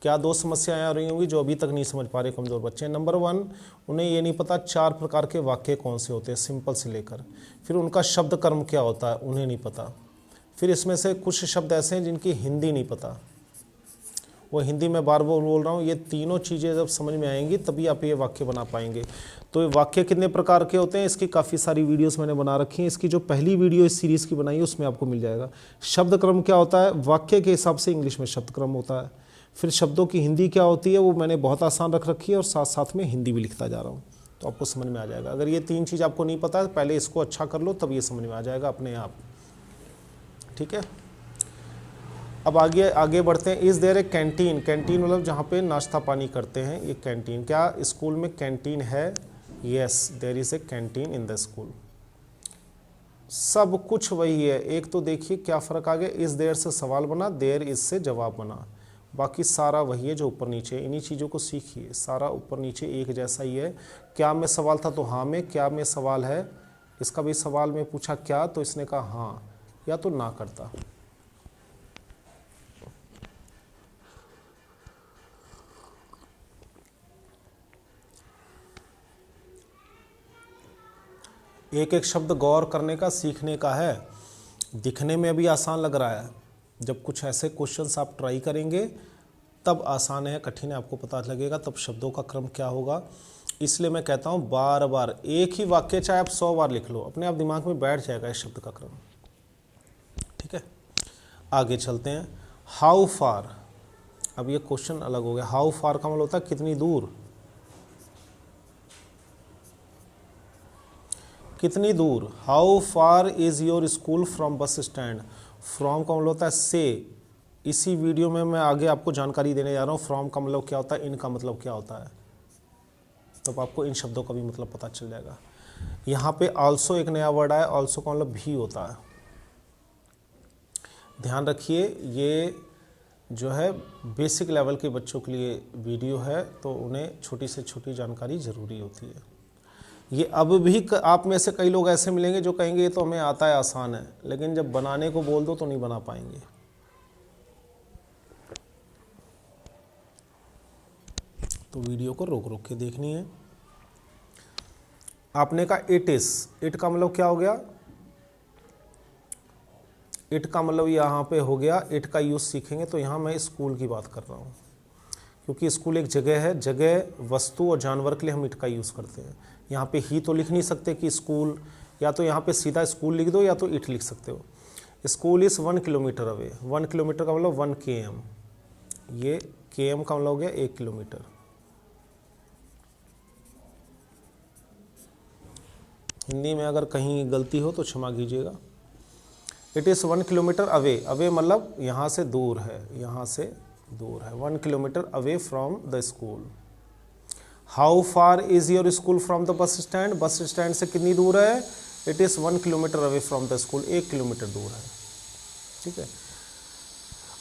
क्या 2 समस्याएं आ रही होंगी जो अभी तक नहीं समझ पा रहे कमज़ोर बच्चे? नंबर 1, उन्हें ये नहीं पता 4 प्रकार के वाक्य कौन से होते हैं, सिंपल से लेकर। फिर उनका शब्द कर्म क्या होता है, उन्हें नहीं पता। फिर इसमें से कुछ शब्द ऐसे हैं जिनकी हिंदी नहीं पता, वो हिंदी में बार बार बोल रहा हूँ। ये तीनों चीज़ें जब समझ में आएंगी तभी आप ये वाक्य बना पाएंगे। तो ये वाक्य कितने प्रकार के होते हैं, इसकी काफ़ी सारी वीडियोस मैंने बना रखी हैं। इसकी जो पहली वीडियो इस सीरीज़ की बनाई है उसमें आपको मिल जाएगा। शब्द क्रम क्या होता है, वाक्य के हिसाब से इंग्लिश में शब्द क्रम होता है। फिर शब्दों की हिंदी क्या होती है, वो मैंने बहुत आसान रख रखी है, और साथ साथ में हिंदी भी लिखता जा रहा हूँ, तो आपको समझ में आ जाएगा। अगर ये 3 चीज़ आपको नहीं पता है, पहले इसको अच्छा कर लो, तब ये समझ में आ जाएगा अपने आप। ठीक है, अब आगे बढ़ते हैं। Is there a canteen? Canteen मतलब जहाँ पे नाश्ता पानी करते हैं, ये कैंटीन। क्या स्कूल में कैंटीन है? Yes, there is a canteen in the school. सब कुछ वही है। एक तो देखिए क्या फ़र्क आ गया, इज़ देयर से सवाल बना, देयर इज़ से जवाब बना, बाकी सारा वही है जो ऊपर नीचे। इन्हीं चीज़ों को सीखिए, सारा ऊपर नीचे एक जैसा ही है। क्या में सवाल था तो हाँ में, क्या में सवाल है, इसका भी सवाल में पूछा क्या, तो इसने कहा हाँ, या तो ना करता। एक एक शब्द गौर करने का, सीखने का है। दिखने में भी आसान लग रहा है, जब कुछ ऐसे क्वेश्चंस आप ट्राई करेंगे तब आसान है, कठिन है आपको पता लगेगा, तब शब्दों का क्रम क्या होगा। इसलिए मैं कहता हूँ बार बार एक ही वाक्य चाहे आप 100 बार लिख लो, अपने आप दिमाग में बैठ जाएगा इस शब्द का क्रम। ठीक है, आगे चलते हैं। हाउ फार, अब ये क्वेश्चन अलग हो गया। हाउ फार का मतलब होता है कितनी दूर, कितनी दूर। How far is your school from bus stand. From का मतलब होता है से। इसी वीडियो में मैं आगे आपको जानकारी देने जा रहा हूँ फ्रॉम का मतलब क्या होता है, इन का मतलब क्या होता है, तब आपको इन शब्दों का भी मतलब पता चल जाएगा। यहाँ पे ऑल्सो एक नया वर्ड आया, ऑल्सो का मतलब भी होता है। ध्यान रखिए, ये जो है बेसिक लेवल के बच्चों के लिए वीडियो है, तो उन्हें छोटी से छोटी जानकारी ज़रूरी होती है। ये अब भी आप में से कई लोग ऐसे मिलेंगे जो कहेंगे ये तो हमें आता है, आसान है, लेकिन जब बनाने को बोल दो तो नहीं बना पाएंगे। तो वीडियो को रोक रोक के देखनी है। आपने कहा इट इज, इट का मतलब क्या हो गया, इट का मतलब यहाँ पे हो गया, इट का यूज़ सीखेंगे तो यहाँ मैं स्कूल की बात कर रहा हूँ, क्योंकि स्कूल एक जगह है, जगह वस्तु और जानवर के लिए हम इट का यूज़ करते हैं। यहाँ पे ही तो लिख नहीं सकते कि स्कूल, या तो यहाँ पे सीधा स्कूल लिख दो या तो इट लिख सकते हो। School is 1 kilometre away, 1 kilometre का मतलब 1 km, ये km का मतलब हो गया 1 किलोमीटर। हिंदी में अगर कहीं गलती हो तो क्षमा कीजिएगा। It is 1 kilometre away, away मतलब यहाँ से दूर है, यहाँ से दूर है, 1 kilometre away from the school. How far is your school from the bus stand, bus stand से कितनी दूर है, it is 1 kilometre away from the school, 1 kilometre दूर है। ठीक है,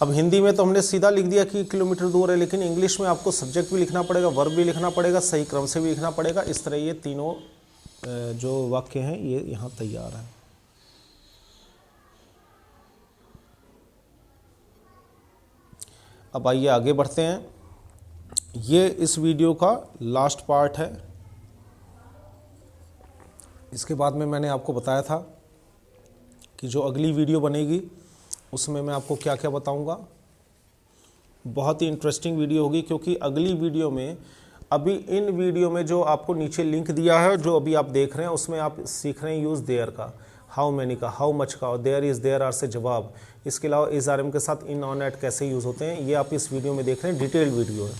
अब हिंदी में तो हमने सीधा लिख दिया कि किलोमीटर दूर है, लेकिन इंग्लिश में आपको सब्जेक्ट भी लिखना पड़ेगा, वर्ब भी लिखना पड़ेगा, सही क्रम से भी लिखना पड़ेगा। इस तरह ये तीनों जो वाक्य हैं ये यहाँ तैयार है। अब आइए आगे बढ़ते हैं। ये इस वीडियो का लास्ट पार्ट है। इसके बाद में मैंने आपको बताया था कि जो अगली वीडियो बनेगी उसमें मैं आपको क्या क्या बताऊंगा। बहुत ही इंटरेस्टिंग वीडियो होगी, क्योंकि अगली वीडियो में, अभी इन वीडियो में जो आपको नीचे लिंक दिया है, जो अभी आप देख रहे हैं, उसमें आप सीख रहे हैं यूज़ देयर का, हाउ मैनी का, हाउ मच का, और देयर इज़, देयर आर से जवाब। इसके अलावा इज आर एम के साथ इन, ऑन, एट कैसे यूज़ होते हैं, ये आप इस वीडियो में देख रहे हैं। डिटेल्ड वीडियो है,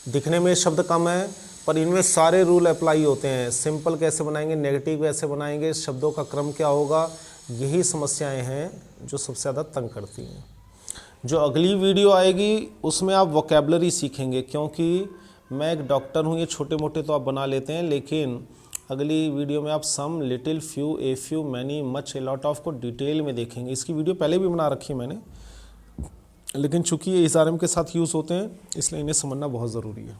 दिखने में शब्द कम है पर इनमें सारे रूल अप्लाई होते हैं। सिंपल कैसे बनाएंगे, नेगेटिव कैसे बनाएंगे, शब्दों का क्रम क्या होगा, यही समस्याएं हैं जो सबसे ज़्यादा तंग करती हैं। जो अगली वीडियो आएगी उसमें आप वोकैबलरी सीखेंगे, क्योंकि मैं एक डॉक्टर हूँ, ये छोटे मोटे तो आप बना लेते हैं, लेकिन अगली वीडियो में आप some, little, few, a few, many, much, a lot of को डिटेल में देखेंगे। इसकी वीडियो पहले भी बना रखी है मैंने, लेकिन चूंकि ये SRM के साथ यूज़ होते हैं इसलिए इन्हें समझना बहुत ज़रूरी है।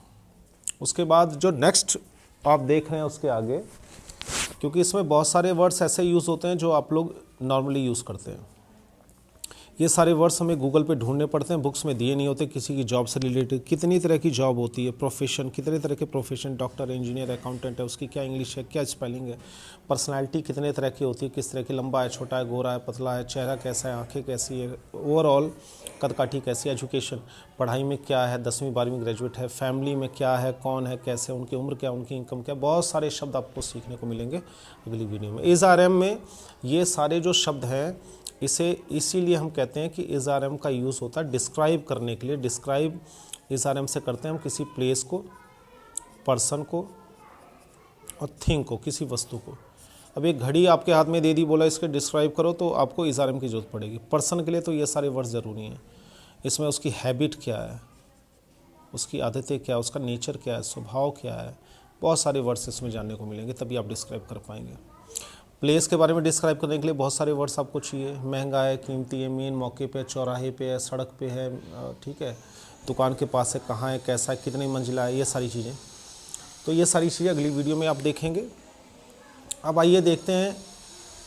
उसके बाद जो नेक्स्ट आप देख रहे हैं उसके आगे, क्योंकि इसमें बहुत सारे वर्ड्स ऐसे यूज़ होते हैं जो आप लोग नॉर्मली यूज़ करते हैं। ये सारे वर्ड्स हमें गूगल पे ढूंढने पड़ते हैं, बुक्स में दिए नहीं होते। किसी की जॉब से रिलेटेड कितनी तरह की जॉब होती है, प्रोफेशन, कितने तरह के प्रोफेशन, डॉक्टर, इंजीनियर, अकाउंटेंट है, उसकी क्या इंग्लिश है, क्या स्पेलिंग है। पर्सनालिटी कितने तरह की होती है, किस तरह की, लंबा है, छोटा है, गोरा है, पतला है, चेहरा कैसा है, आंखें कैसी है, ओवरऑल कदकाठी कैसी है, एजुकेशन, पढ़ाई में क्या है, 10वीं 12वीं ग्रेजुएट है, फैमिली में क्या है, कौन है, कैसे, उनकी उम्र क्या, उनकी इनकम क्या, बहुत सारे शब्द आपको सीखने को मिलेंगे अगली वीडियो में। SRM में ये सारे जो शब्द हैं, इसे इसीलिए हम कहते हैं कि SRM का यूज़ होता है डिस्क्राइब करने के लिए। डिस्क्राइब SRM से करते हैं हम किसी प्लेस को, पर्सन को और थिंग को, किसी वस्तु को। अब एक घड़ी आपके हाथ में दे दी, बोला इसके डिस्क्राइब करो, तो आपको SRM की ज़रूरत पड़ेगी। पर्सन के लिए तो ये सारे वर्ड्स ज़रूरी हैं। इसमें उसकी हैबिट क्या है, उसकी आदतें क्या है, उसका नेचर क्या है, स्वभाव क्या है, बहुत सारे वर्ड्स इसमें जानने को मिलेंगे, तभी आप डिस्क्राइब कर पाएंगे। प्लेस के बारे में डिस्क्राइब करने के लिए बहुत सारे वर्ड्स आपको चाहिए। महंगा है, कीमती है, मेन मौके पे, चौराहे पे है, सड़क पे है, ठीक है, दुकान के पास है, कहाँ है, कैसा है, कितनी मंजिला है, ये सारी चीज़ें। तो ये सारी चीज़ें अगली वीडियो में आप देखेंगे। अब आइए देखते हैं,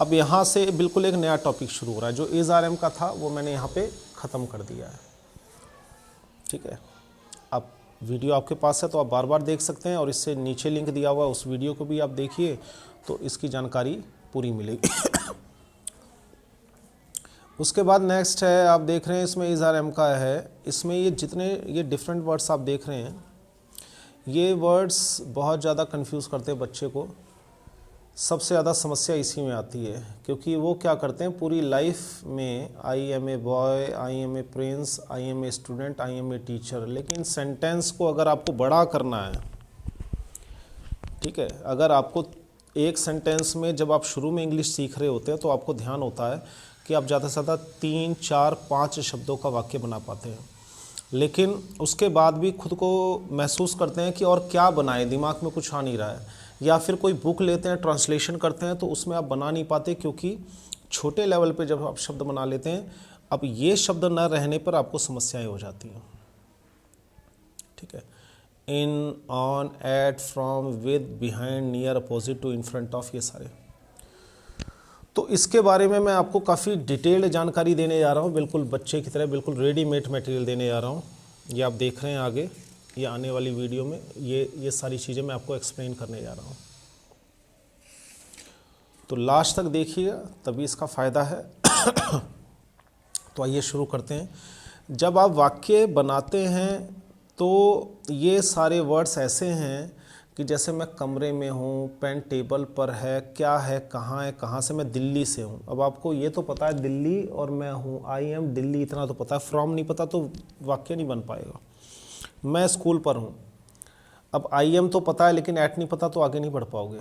अब यहाँ से बिल्कुल एक नया टॉपिक शुरू हो रहा है। जो SRM का था वो मैंने यहाँ पे ख़त्म कर दिया है, ठीक है। अब वीडियो आपके पास है तो आप बार बार देख सकते हैं, और इससे नीचे लिंक दिया हुआ है, उस वीडियो को भी आप देखिए तो इसकी जानकारी पूरी मिलेगी। उसके बाद नेक्स्ट है, आप देख रहे हैं इसमें SRM का है। इसमें ये जितने ये डिफरेंट वर्ड्स आप देख रहे हैं, ये वर्ड्स बहुत ज़्यादा कंफ्यूज करते हैं बच्चे को। सबसे ज़्यादा समस्या इसी में आती है, क्योंकि वो क्या करते हैं पूरी लाइफ में, I am a boy, I am a prince, I am a student, I am a teacher, लेकिन सेंटेंस को अगर आपको बड़ा करना है, ठीक है, अगर आपको एक सेंटेंस में, जब आप शुरू में इंग्लिश सीख रहे होते हैं तो आपको ध्यान होता है कि आप ज़्यादा से ज़्यादा 3, 4, 5 शब्दों का वाक्य बना पाते हैं, लेकिन उसके बाद भी खुद को महसूस करते हैं कि और क्या बनाए, दिमाग में कुछ आ नहीं रहा है, या फिर कोई बुक लेते हैं, ट्रांसलेशन करते हैं, तो उसमें आप बना नहीं पाते, क्योंकि छोटे लेवल पे जब आप शब्द बना लेते हैं, अब ये शब्द न रहने पर आपको समस्याएं हो जाती हैं, ठीक है। In, on, at, from, with, behind, near, opposite to, in front of, ये सारे। तो इसके बारे में मैं आपको काफ़ी डिटेल्ड जानकारी देने जा रहा हूँ, बिल्कुल बच्चे की तरह, बिल्कुल रेडीमेड मटेरियल देने जा रहा हूँ। ये आप देख रहे हैं आगे, ये आने वाली वीडियो में ये सारी चीज़ें मैं आपको एक्सप्लेन करने जा रहा हूँ। तो लास्ट तक देखिएगा तभी इसका फ़ायदा है। तो आइए शुरू करते हैं। जब आप वाक्य बनाते हैं तो ये सारे वर्ड्स ऐसे हैं कि जैसे मैं कमरे में हूँ, पेन टेबल पर है, क्या है, कहाँ से, मैं दिल्ली से हूँ। अब आपको ये तो पता है दिल्ली और मैं हूँ, आई एम दिल्ली, इतना तो पता है। फ्रॉम नहीं पता तो वाक्य नहीं बन पाएगा। मैं स्कूल पर हूँ, अब आई एम तो पता है लेकिन एट नहीं पता तो आगे नहीं बढ़ पाओगे।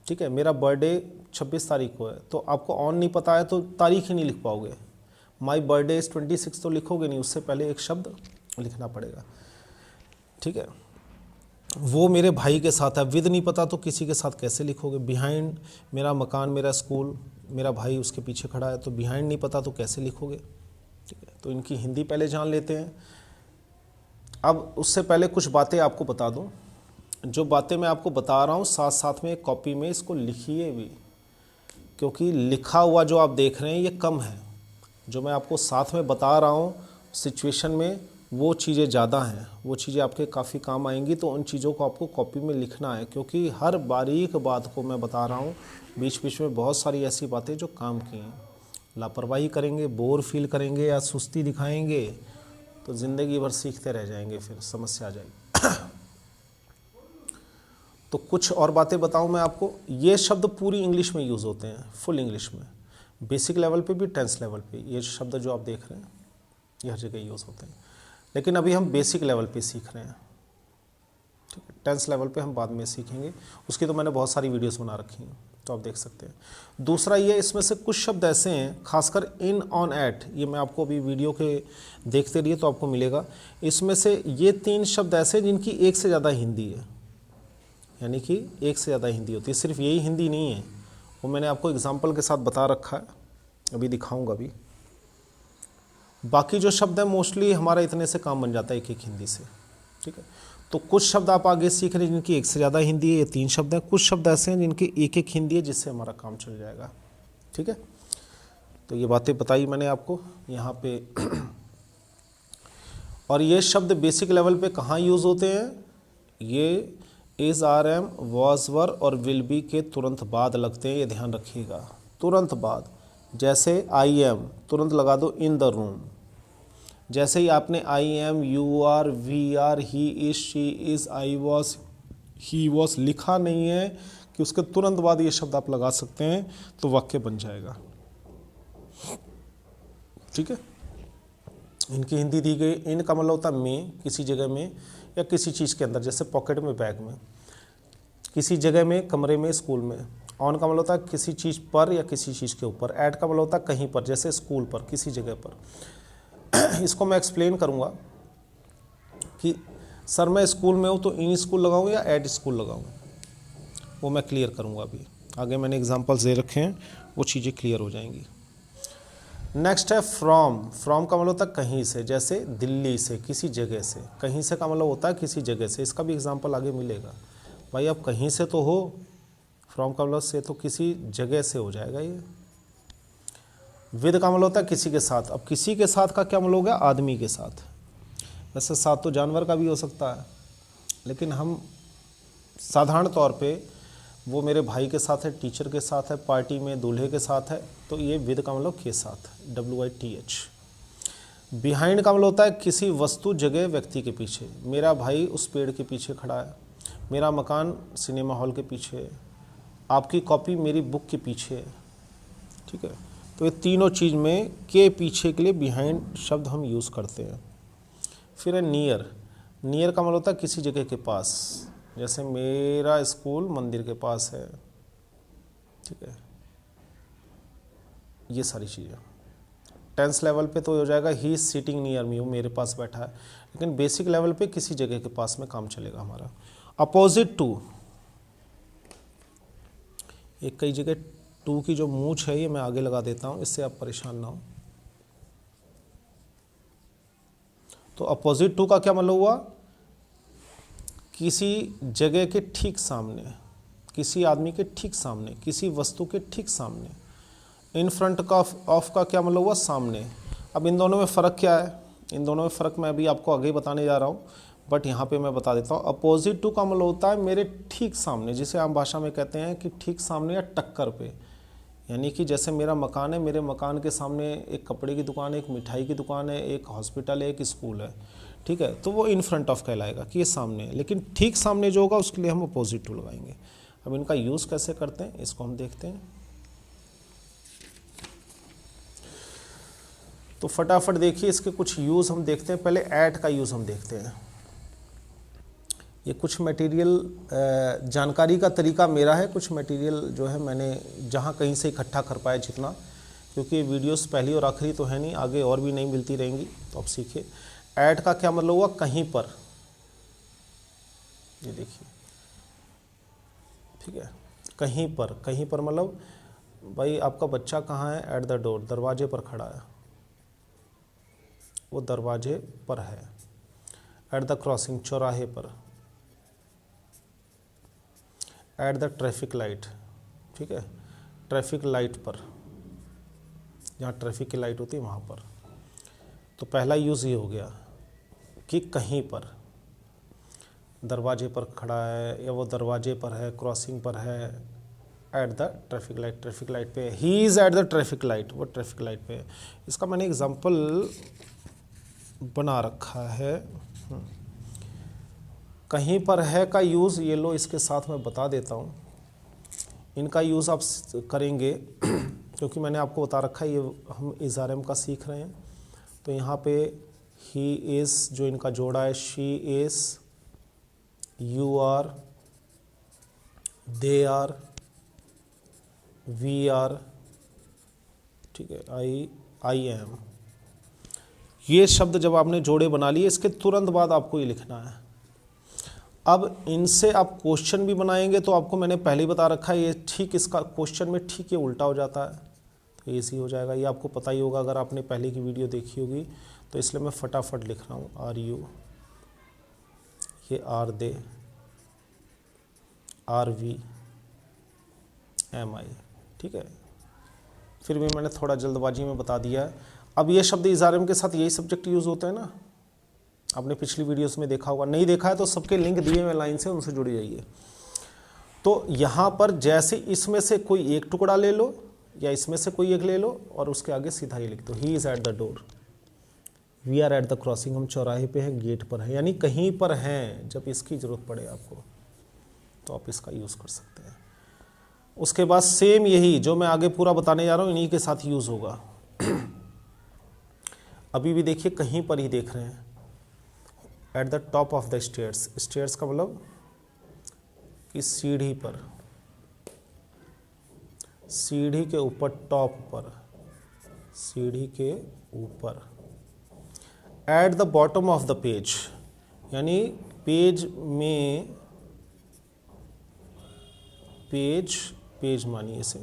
ठीक है, मेरा बर्थडे 26 तारीख को है तो आपको ऑन नहीं पता है तो तारीख ही नहीं लिख पाओगे। माई बर्थडे इज़ 26 तो लिखोगे नहीं, उससे पहले एक शब्द लिखना पड़ेगा। ठीक है, वो मेरे भाई के साथ है, विद नहीं पता तो किसी के साथ कैसे लिखोगे। बिहाइंड मेरा मकान, मेरा स्कूल, मेरा भाई उसके पीछे खड़ा है तो बिहाइंड नहीं पता तो कैसे लिखोगे। ठीक है, तो इनकी हिंदी पहले जान लेते हैं। अब उससे पहले कुछ बातें आपको बता दूं। जो बातें मैं आपको बता रहा हूँ साथ साथ में एक कॉपी में इसको लिखिए भी, क्योंकि लिखा हुआ जो आप देख रहे हैं ये कम है। जो मैं आपको साथ में बता रहा हूँ सिचुएशन में वो चीज़ें ज़्यादा हैं, वो चीज़ें आपके काफ़ी काम आएंगी। तो उन चीज़ों को आपको कॉपी में लिखना है, क्योंकि हर बारीक बात को मैं बता रहा हूँ। बीच बीच में बहुत सारी ऐसी बातें जो काम की हैं। लापरवाही करेंगे, बोर फील करेंगे या सुस्ती दिखाएंगे तो ज़िंदगी भर सीखते रह जाएंगे, फिर समस्या आ जाएगी। तो कुछ और बातें बताऊं मैं आपको। ये शब्द पूरी इंग्लिश में यूज़ होते हैं, फुल इंग्लिश में, बेसिक लेवल पे भी, टेंस लेवल पे। ये शब्द जो आप देख रहे हैं ये हर जगह यूज़ होते हैं, लेकिन अभी हम बेसिक लेवल पे सीख रहे हैं। ठीक है, टेंस लेवल पे हम बाद में सीखेंगे, उसकी तो मैंने बहुत सारी वीडियोस बना रखी हैं तो आप देख सकते हैं। दूसरा ये, इसमें से कुछ शब्द ऐसे हैं, खासकर इन, ऑन, एट, ये मैं आपको अभी वीडियो के देखते रहिए तो आपको मिलेगा। इसमें से ये 3 शब्द ऐसे जिनकी एक से ज़्यादा हिंदी है, यानी कि एक से ज़्यादा हिंदी होती है। सिर्फ यही हिंदी नहीं है, वो मैंने आपको एग्जाम्पल के साथ बता रखा है, अभी दिखाऊंगा भी। बाकी जो शब्द है मोस्टली हमारा इतने से काम बन जाता है एक एक हिंदी से। ठीक है, तो कुछ शब्द आप आगे सीख रहे हैं जिनकी एक से ज़्यादा हिंदी है, ये 3 शब्द हैं। कुछ शब्द ऐसे हैं जिनकी एक एक हिंदी है, जिससे हमारा काम चल जाएगा। ठीक है, तो ये बातें बताई मैंने आपको यहाँ पे। और ये शब्द बेसिक लेवल पे कहाँ यूज़ होते हैं? ये इज़, आर, एम, वॉज, वर और विल बी के तुरंत बाद लगते हैं, ये ध्यान रखिएगा। तुरंत बाद, जैसे आई एम तुरंत लगा दो इन द रूम। जैसे ही आपने I am, you are, we are, he is, she is, I was, he was लिखा नहीं है कि उसके तुरंत बाद ये शब्द आप लगा सकते हैं तो वाक्य बन जाएगा। ठीक है, इनकी हिंदी दी गई। इन का मतलब होता है में, किसी जगह में या किसी चीज़ के अंदर, जैसे पॉकेट में, बैग में, किसी जगह में, कमरे में, स्कूल में। ऑन का मतलब होता है किसी चीज़ पर या किसी चीज़ के ऊपर। एट का मतलब होता है कहीं पर, जैसे स्कूल पर, किसी जगह पर। इसको मैं एक्सप्लेन करूँगा कि सर मैं स्कूल में हूँ तो इन स्कूल लगाऊँ या एट स्कूल लगाऊँ, वो मैं क्लियर करूँगा अभी आगे। मैंने एग्जांपल्स दे रखे हैं, वो चीज़ें क्लियर हो जाएंगी। नेक्स्ट है फ्रॉम। फ्रॉम का मतलब होता है कहीं से, जैसे दिल्ली से, किसी जगह से। कहीं से का मतलब होता है किसी जगह से, इसका भी एग्जांपल आगे मिलेगा। भाई आप कहीं से तो हो, फ्रॉम का मतलब से तो किसी जगह से हो जाएगा ये। विद का मतलब होता है किसी के साथ। अब किसी के साथ का क्या मतलब हो गया? आदमी के साथ। वैसे साथ तो जानवर का भी हो सकता है, लेकिन हम साधारण तौर पे वो मेरे भाई के साथ है, टीचर के साथ है, पार्टी में दूल्हे के साथ है, तो ये विद का मतलब के साथ, WITH। बिहाइंड का मतलब होता है किसी वस्तु, जगह, व्यक्ति के पीछे। मेरा भाई उस पेड़ के पीछे खड़ा है, मेरा मकान सिनेमा हॉल के पीछे है, आपकी कॉपी मेरी बुक के पीछे है। ठीक है, तो ये तीनों चीज़ में के पीछे के लिए बिहाइंड शब्द हम यूज़ करते हैं। फिर है नियर। नियर का मतलब होता है किसी जगह के पास, जैसे मेरा स्कूल मंदिर के पास है। ठीक है, ये सारी चीज़ें। टेंस लेवल पे तो हो जाएगा he is sitting near me, वो मेरे पास बैठा है, लेकिन बेसिक लेवल पे किसी जगह के पास में काम चलेगा हमारा। अपोजिट टू, एक कई जगह टू की जो मूंछ है ये मैं आगे लगा देता हूँ, इससे आप परेशान ना हो। तो अपोजिट टू का क्या मतलब हुआ? किसी जगह के ठीक सामने, किसी आदमी के ठीक सामने, किसी वस्तु के ठीक सामने। इन फ्रंट का ऑफ का क्या मतलब हुआ? सामने। अब इन दोनों में फ़र्क क्या है? इन दोनों में फ़र्क मैं अभी आपको आगे बताने जा रहा हूँ। बट यहाँ पे मैं बता देता हूँ अपोजिट टू का मतलब होता है मेरे ठीक सामने, जिसे आम भाषा में कहते हैं कि ठीक सामने या टक्कर पे। यानी कि जैसे मेरा मकान है, मेरे मकान के सामने एक कपड़े की दुकान है, एक मिठाई की दुकान है, एक हॉस्पिटल है, एक स्कूल है, ठीक है, तो वो इन फ्रंट ऑफ कहलाएगा कि ये सामने है। लेकिन ठीक सामने जो होगा उसके लिए हम अपोजिट टू लगाएंगे। अब इनका यूज़ कैसे करते हैं इसको हम देखते हैं। तो फटाफट देखिए इसके कुछ यूज़ हम देखते हैं। पहले ऐट का यूज़ हम देखते हैं। ये कुछ मटेरियल जानकारी का तरीका मेरा है, कुछ मटेरियल जो है मैंने जहाँ कहीं से इकट्ठा कर पाया जितना, क्योंकि ये वीडियोस पहली और आखिरी तो है नहीं, आगे और भी नहीं मिलती रहेंगी, तो आप सीखिए। ऐट का क्या मतलब हुआ? कहीं पर। ये देखिए, ठीक है, कहीं पर। कहीं पर मतलब भाई आपका बच्चा कहाँ है? एट द डोर, दरवाजे पर खड़ा है, वो दरवाजे पर है। एट द क्रॉसिंग, चौराहे पर। एट द ट्रैफिक लाइट, ठीक है, ट्रैफिक लाइट पर, जहाँ ट्रैफिक की लाइट होती है वहाँ पर। तो पहला यूज़ ये हो गया कि कहीं पर, दरवाजे पर खड़ा है या वो दरवाजे पर है, क्रॉसिंग पर है। At the traffic light, traffic light पे, he is at the traffic light, वो ट्रैफिक लाइट पे है। इसका मैंने एग्जाम्पल बना रखा है। कहीं पर है का यूज़ ये लो इसके साथ मैं बता देता हूँ। इनका यूज़ आप करेंगे क्योंकि मैंने आपको बता रखा है ये हम इज़ारम का सीख रहे हैं। तो यहाँ पे ही इज़ जो इनका जोड़ा है, she is, you are, they are, we are, ठीक है, आई एम। ये शब्द जब आपने जोड़े बना लिए, इसके तुरंत बाद आपको ये लिखना है। अब इनसे आप क्वेश्चन भी बनाएंगे तो आपको मैंने पहले ही बता रखा है, ये ठीक इसका क्वेश्चन में ठीक ये उल्टा हो जाता है, तो ईजी हो जाएगा। ये आपको पता ही होगा अगर आपने पहले की वीडियो देखी होगी, तो इसलिए मैं फटाफट लिख रहा हूँ। आर यू, ये are they, are we, am I, ठीक है। फिर भी मैंने थोड़ा जल्दबाजी में बता दिया है। अब ये शब्द इज़ारम के साथ यही सब्जेक्ट यूज़ होते हैं ना, आपने पिछली वीडियोस में देखा होगा, नहीं देखा है तो सबके लिंक दिए हुए लाइन से उनसे जुड़ जाइए। तो यहाँ पर जैसे इसमें से कोई एक टुकड़ा ले लो या इसमें से कोई एक ले लो और उसके आगे सीधा ही लिख दो, he is at the door, we are at the crossing, हम चौराहे पे हैं, गेट पर है, यानी कहीं पर हैं। जब इसकी ज़रूरत पड़े आपको तो आप इसका यूज़ कर सकते हैं। उसके बाद सेम यही जो मैं आगे पूरा बताने जा रहा हूँ इन्हीं के साथ यूज़ होगा। अभी भी देखिए कहीं पर ही देख रहे हैं, at the top of the stairs. Stairs का मतलब कि सीढ़ी पर, सीढ़ी के ऊपर, टॉप पर, सीढ़ी के ऊपर। At the bottom of the page, यानी पेज में, पेज मानिए इसे,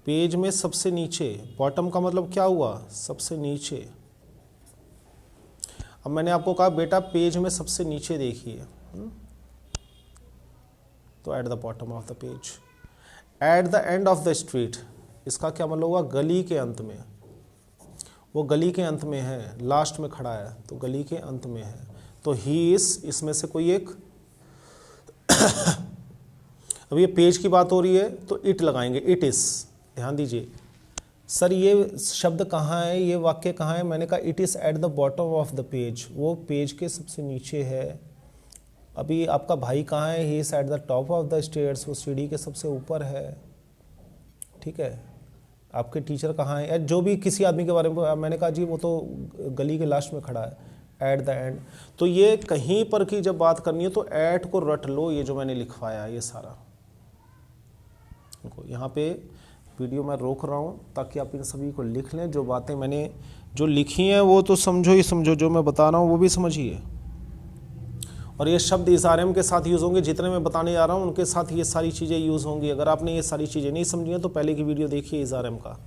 पेज में सबसे नीचे। बॉटम का मतलब क्या हुआ? सबसे नीचे। अब मैंने आपको कहा बेटा पेज में सबसे नीचे देखिए, तो at the bottom of the page. At the end of the street, इसका क्या मतलब हुआ? गली के अंत में। वो गली के अंत में है, लास्ट में खड़ा है, तो गली के अंत में है। तो ही इज, इसमें से कोई एक अब ये पेज की बात हो रही है तो इट लगाएंगे, इट इज। ध्यान दीजिए सर, ये शब्द कहाँ है, ये वाक्य कहाँ है? मैंने कहा it is at the bottom of the page, वो पेज के सबसे नीचे है। अभी आपका भाई कहाँ है? He is at the top of the stairs, वो सीढ़ी के सबसे ऊपर है, ठीक है। आपके टीचर कहाँ है, या जो भी किसी आदमी के बारे में मैंने कहा जी वो तो गली के लास्ट में खड़ा है, एट द एंड। तो ये कहीं पर की जब बात करनी है तो एट को रट लो, ये जो मैंने लिखवाया है ये सारा। यहाँ पे वीडियो मैं रोक रहा हूँ ताकि आप इन सभी को लिख लें। जो बातें मैंने जो लिखी हैं वो तो समझो ही समझो, जो मैं बता रहा हूँ वो भी समझिए। और ये शब्द इज़ारम के साथ यूज़ होंगे, जितने मैं बताने जा रहा हूँ उनके साथ ये सारी चीज़ें यूज़ होंगी। अगर आपने ये सारी चीज़ें नहीं समझी हैं तो पहले की वीडियो देखिए इज़ारम का,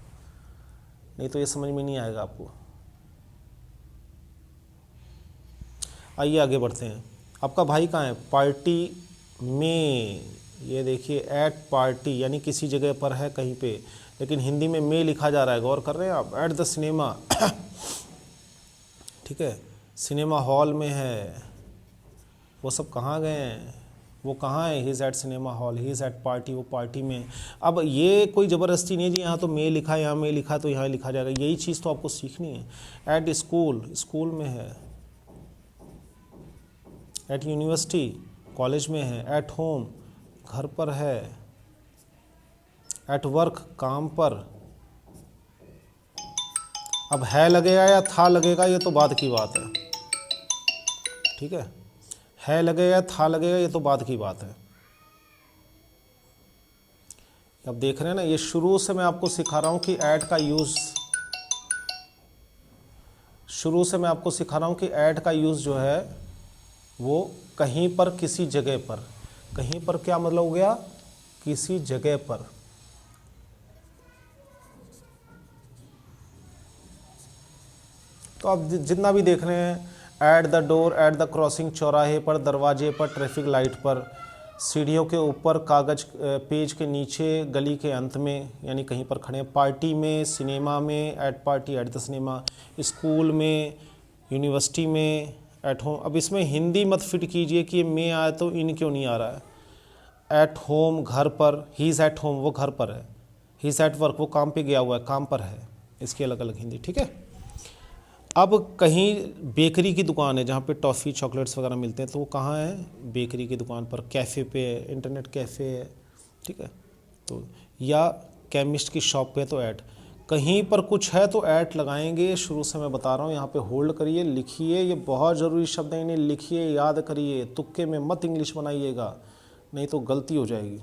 नहीं तो ये समझ में नहीं आएगा आपको। आइए आगे बढ़ते हैं। आपका भाई कहाँ है? पार्टी में, ये देखिए एट पार्टी, यानी किसी जगह पर है कहीं पे, लेकिन हिंदी में लिखा जा रहा है, गौर कर रहे हैं आप। एट द सिनेमा, ठीक है, सिनेमा हॉल में है, वो सब कहाँ गए हैं, वो कहाँ है, he is at cinema hall, he is at party, वो पार्टी में। अब ये कोई ज़बरदस्ती नहीं है जी, यहाँ तो मैं लिखा है, यहाँ मैं लिखा तो यहाँ लिखा जाएगा, यही चीज़ तो आपको सीखनी है। एट स्कूल, स्कूल में है। एट यूनिवर्सिटी, कॉलेज में है। एट होम, घर पर है। एट वर्क, काम पर। अब है लगेगा या था लगेगा, ये तो बाद की बात है, ठीक है लगेगा या था लगेगा, ये तो बाद की बात है। अब देख रहे हैं ना, ये शुरू से मैं आपको सिखा रहा हूं कि ऐट का यूज़, शुरू से मैं आपको सिखा रहा हूं कि ऐट का यूज़ जो है वो कहीं पर, किसी जगह पर। कहीं पर क्या मतलब हो गया, किसी जगह पर। तो आप जितना भी देख रहे हैं, eight the door, eight the crossing, चौराहे पर, दरवाजे पर, ट्रैफिक लाइट पर, सीढ़ियों के ऊपर, कागज पेज के नीचे, गली के अंत में, यानी कहीं पर खड़े हैं। पार्टी में, सिनेमा में, at party, at the cinema. School में, यूनिवर्सिटी में, एट होम। अब इसमें हिंदी मत फिट कीजिए कि मैं आया तो इन क्यों नहीं आ रहा है। एट होम, घर पर। ही इज़ एट होम, वो घर पर है। ही इज़ एट वर्क, वो काम पे गया हुआ है, काम पर है। इसकी अलग अलग हिंदी, ठीक है। अब कहीं बेकरी की दुकान है जहाँ पे टॉफ़ी चॉकलेट्स वगैरह मिलते हैं, तो वो कहाँ है, बेकरी की दुकान पर। कैफ़े पे है, इंटरनेट कैफ़े है, ठीक है। तो या केमिस्ट की शॉप पे, तो ऐट। कहीं पर कुछ है तो ऐट लगाएंगे, शुरू से मैं बता रहा हूँ। यहाँ पे होल्ड करिए, लिखिए, ये बहुत ज़रूरी शब्द है, इन्हें लिखिए, याद करिए, तुक्के में मत इंग्लिश बनाइएगा, नहीं तो गलती हो जाएगी।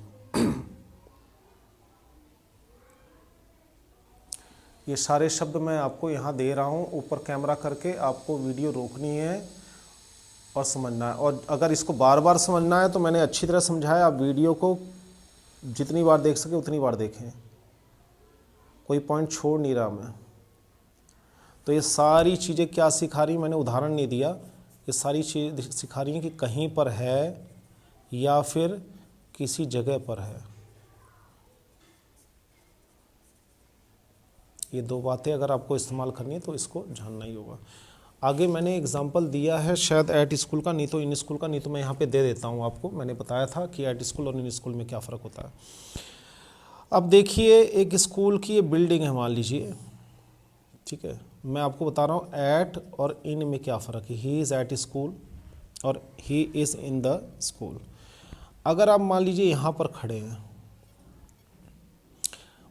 ये सारे शब्द मैं आपको यहाँ दे रहा हूँ, ऊपर कैमरा करके आपको वीडियो रोकनी है और समझना है। और अगर इसको बार बार समझना है तो मैंने अच्छी तरह समझाया, आप वीडियो को जितनी बार देख सके उतनी बार देखें, कोई पॉइंट छोड़ नहीं रहा मैं। तो ये सारी चीज़ें क्या सिखा रही, मैंने उदाहरण नहीं दिया, ये सारी चीज़ सिखा रही हैं कि कहीं पर है या फिर किसी जगह पर है। ये दो बातें अगर आपको इस्तेमाल करनी है तो इसको जानना ही होगा। आगे मैंने एग्जांपल दिया है शायद एट स्कूल का, नहीं तो इन स्कूल का, नहीं तो मैं यहाँ पे दे देता हूँ आपको। मैंने बताया था कि एट स्कूल और इन स्कूल में क्या फ़र्क होता है। अब देखिए, एक स्कूल की ये बिल्डिंग है मान लीजिए, ठीक है। मैं आपको बता रहा हूँ एट और इन में क्या फ़र्क है। ही इज़ एट स्कूल और ही इज़ इन द स्कूल। अगर आप मान लीजिए यहाँ पर खड़े हैं,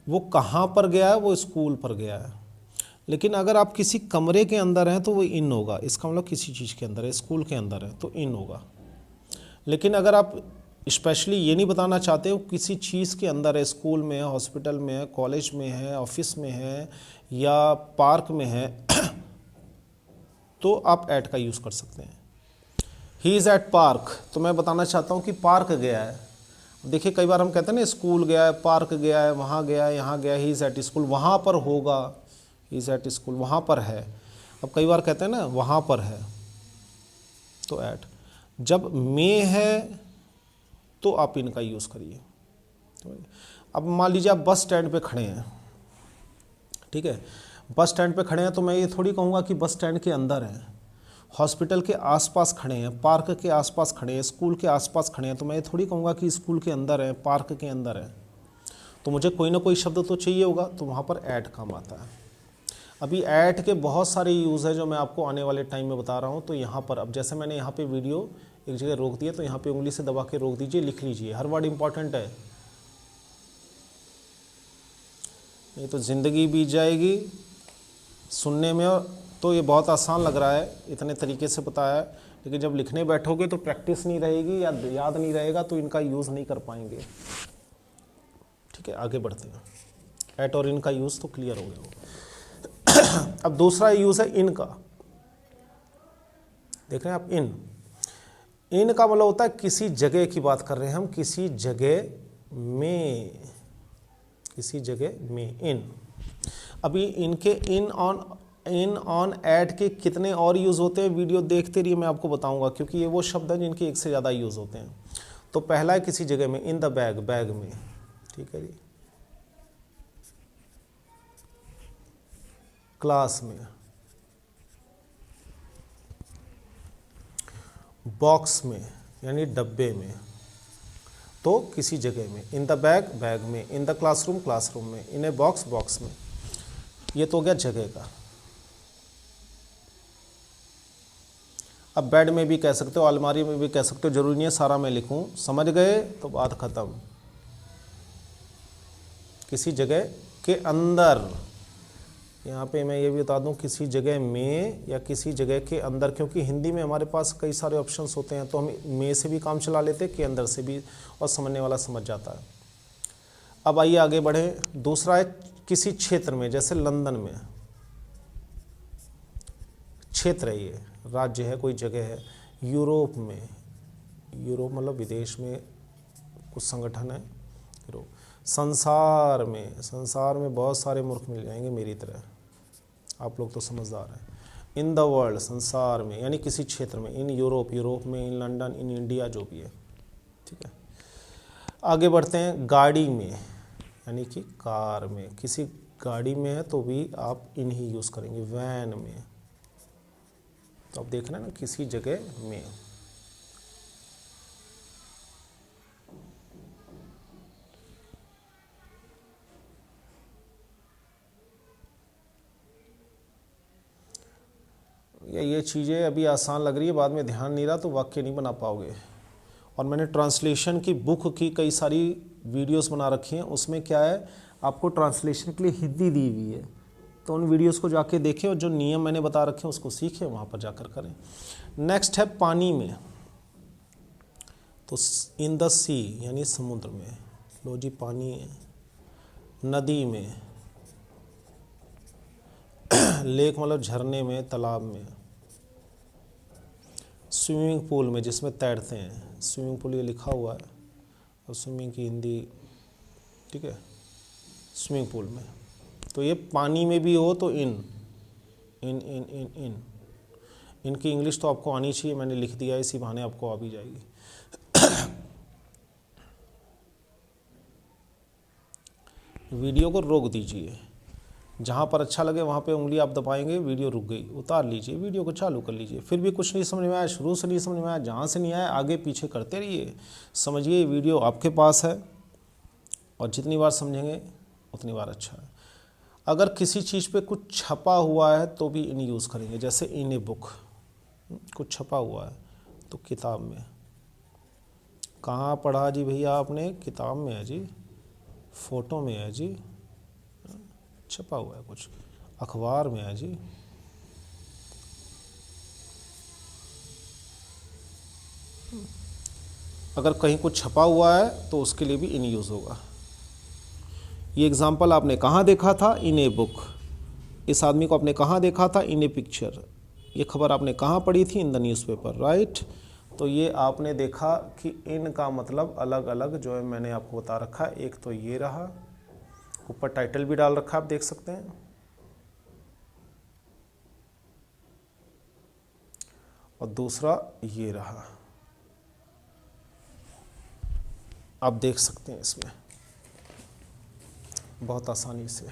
वो कहाँ पर गया है, वो स्कूल पर गया है। लेकिन अगर आप किसी कमरे के अंदर हैं तो वो इन होगा, इसका मतलब किसी चीज़ के अंदर है, स्कूल के अंदर है तो इन होगा। लेकिन अगर आप स्पेशली ये नहीं बताना चाहते हो किसी चीज़ के अंदर है, स्कूल में है, हॉस्पिटल में है, कॉलेज में है, ऑफिस में है या पार्क में है, तो आप एट का यूज़ कर सकते हैं। ही इज़ एट पार्क, तो मैं बताना चाहता हूँ कि पार्क गया है। देखिए कई बार हम कहते हैं ना, स्कूल गया है, पार्क गया है, वहाँ गया है, यहाँ गया है, ही इज़ एट स्कूल, वहाँ पर होगा, ही इज़ एट स्कूल, वहाँ पर है। अब कई बार कहते हैं ना वहाँ पर है, तो एट। जब में है तो आप इनका यूज़ करिए। अब मान लीजिए आप बस स्टैंड पे खड़े हैं, ठीक है। बस स्टैंड पे खड़े हैं तो मैं ये थोड़ी कहूँगा कि बस स्टैंड के अंदर हैं। हॉस्पिटल के आसपास खड़े हैं, पार्क के आसपास खड़े हैं, स्कूल के आसपास खड़े हैं, तो मैं ये थोड़ी कहूँगा कि स्कूल के अंदर है, पार्क के अंदर है। तो मुझे कोई ना कोई शब्द तो चाहिए होगा, तो वहाँ पर ऐट काम आता है। अभी ऐट के बहुत सारे यूज़ है जो मैं आपको आने वाले टाइम में बता रहा हूँ। तो यहाँ पर अब जैसे मैंने यहाँ पे वीडियो एक जगह रोक दिया, तो यहाँ पे उंगली से दबा के रोक दीजिए, लिख लीजिए, हर वर्ड इंपॉर्टेंट है, नहीं तो ज़िंदगी बीत जाएगी। सुनने में तो ये बहुत आसान लग रहा है, इतने तरीके से बताया है, लेकिन जब लिखने बैठोगे तो प्रैक्टिस नहीं रहेगी या याद नहीं रहेगा, तो इनका यूज़ नहीं कर पाएंगे। ठीक है, आगे बढ़ते हैं। एट और इन का यूज़ तो क्लियर हो गया। अब दूसरा यूज़ है इन का। देख रहे हैं आप, इन का मतलब होता है किसी जगह की बात कर रहे हैं हम, किसी जगह में, किसी जगह में इन। अभी इनके इन ऑन एट के कितने और यूज़ होते हैं, वीडियो देखते रहिए, मैं आपको बताऊंगा, क्योंकि ये वो शब्द हैं जिनके एक से ज़्यादा यूज़ होते हैं। तो पहला है किसी जगह में, इन द बैग, बैग में, ठीक है जी। क्लास में, बॉक्स में, यानी डब्बे में, तो किसी जगह में। इन द बैग, बैग में। इन द क्लासरूम, क्लासरूम में। इन ए बॉक्स, बॉक्स में। ये तो हो गया जगह का। अब बेड में भी कह सकते हो, अलमारी में भी कह सकते हो, जरूरी नहीं है सारा मैं लिखूं। समझ गए तो बात खत्म। किसी जगह के अंदर, यहाँ पे मैं ये भी बता दूं, किसी जगह में या किसी जगह के अंदर, क्योंकि हिंदी में हमारे पास कई सारे ऑप्शंस होते हैं, तो हम में से भी काम चला लेते हैं, के अंदर से भी, और समझने वाला समझ जाता है। अब आइए आगे बढ़े। दूसरा है किसी क्षेत्र में, जैसे लंदन में। क्षेत्र है ये, राज्य है, कोई जगह है। यूरोप में, यूरोप मतलब विदेश में कुछ संगठन है, यूरोप। संसार में, संसार में बहुत सारे मूर्ख मिल जाएंगे मेरी तरह, आप लोग तो समझदार हैं। इन द वर्ल्ड, संसार में, यानी किसी क्षेत्र में। इन यूरोप, यूरोप में। इन लंदन, इन इंडिया, जो भी है, ठीक है। आगे बढ़ते हैं। गाड़ी में, यानी कि कार में। किसी गाड़ी में है तो भी आप इन ही यूज़ करेंगे। वैन में, तो आप देख रहे हैं ना, किसी जगह में। ये चीज़ें अभी आसान लग रही है, बाद में ध्यान नहीं रहा तो वाक्य नहीं बना पाओगे। और मैंने ट्रांसलेशन की बुक की कई सारी वीडियोस बना रखी हैं, उसमें क्या है, आपको ट्रांसलेशन के लिए हिंदी दी हुई है, तो उन वीडियोस को जाके देखें और जो नियम मैंने बता रखे हैं उसको सीखें, वहाँ पर जाकर करें। नेक्स्ट है पानी में, तो इन द सी, यानी समुद्र में। लो जी, पानी है। नदी में, लेक मतलब झरने में, तालाब में। स्विमिंग पूल में, जिसमें तैरते हैं, स्विमिंग पूल ये लिखा हुआ है, और स्विमिंग की हिंदी, ठीक है, स्विमिंग पूल में। तो ये पानी में भी हो तो इन, इन इन इन इन इनकी इंग्लिश तो आपको आनी चाहिए, मैंने लिख दिया है, इसी बहाने आपको आ भी जाएगी। वीडियो को रोक दीजिए, जहाँ पर अच्छा लगे वहाँ पे उंगली आप दबाएंगे, वीडियो रुक गई, उतार लीजिए, वीडियो को चालू कर लीजिए। फिर भी कुछ नहीं समझ में आया, शुरू से नहीं समझ में आया, जहाँ से नहीं आया आगे पीछे करते रहिए। समझिए, वीडियो आपके पास है, और जितनी बार समझेंगे उतनी बार अच्छा है। अगर किसी चीज़ पे कुछ छपा हुआ है तो भी इन यूज़ करेंगे, जैसे इन ए बुक, कुछ छपा हुआ है तो किताब में। कहाँ पढ़ा जी भैया आपने? किताब में है जी, फ़ोटो में है जी, छपा हुआ है कुछ, अखबार में है जी। अगर कहीं कुछ छपा हुआ है तो उसके लिए भी इन यूज़ होगा। ये एग्जाम्पल आपने कहाँ देखा था? इन ए बुक। इस आदमी को आपने कहाँ देखा था? इन ए पिक्चर। ये खबर आपने कहाँ पढ़ी थी? In the newspaper, right. तो ये आपने देखा कि इन का मतलब अलग अलग जो है मैंने आपको बता रखा है। एक तो ये रहा, ऊपर टाइटल भी डाल रखा है, आप देख सकते हैं। और दूसरा ये रहा, आप देख सकते हैं इसमें बहुत आसानी से।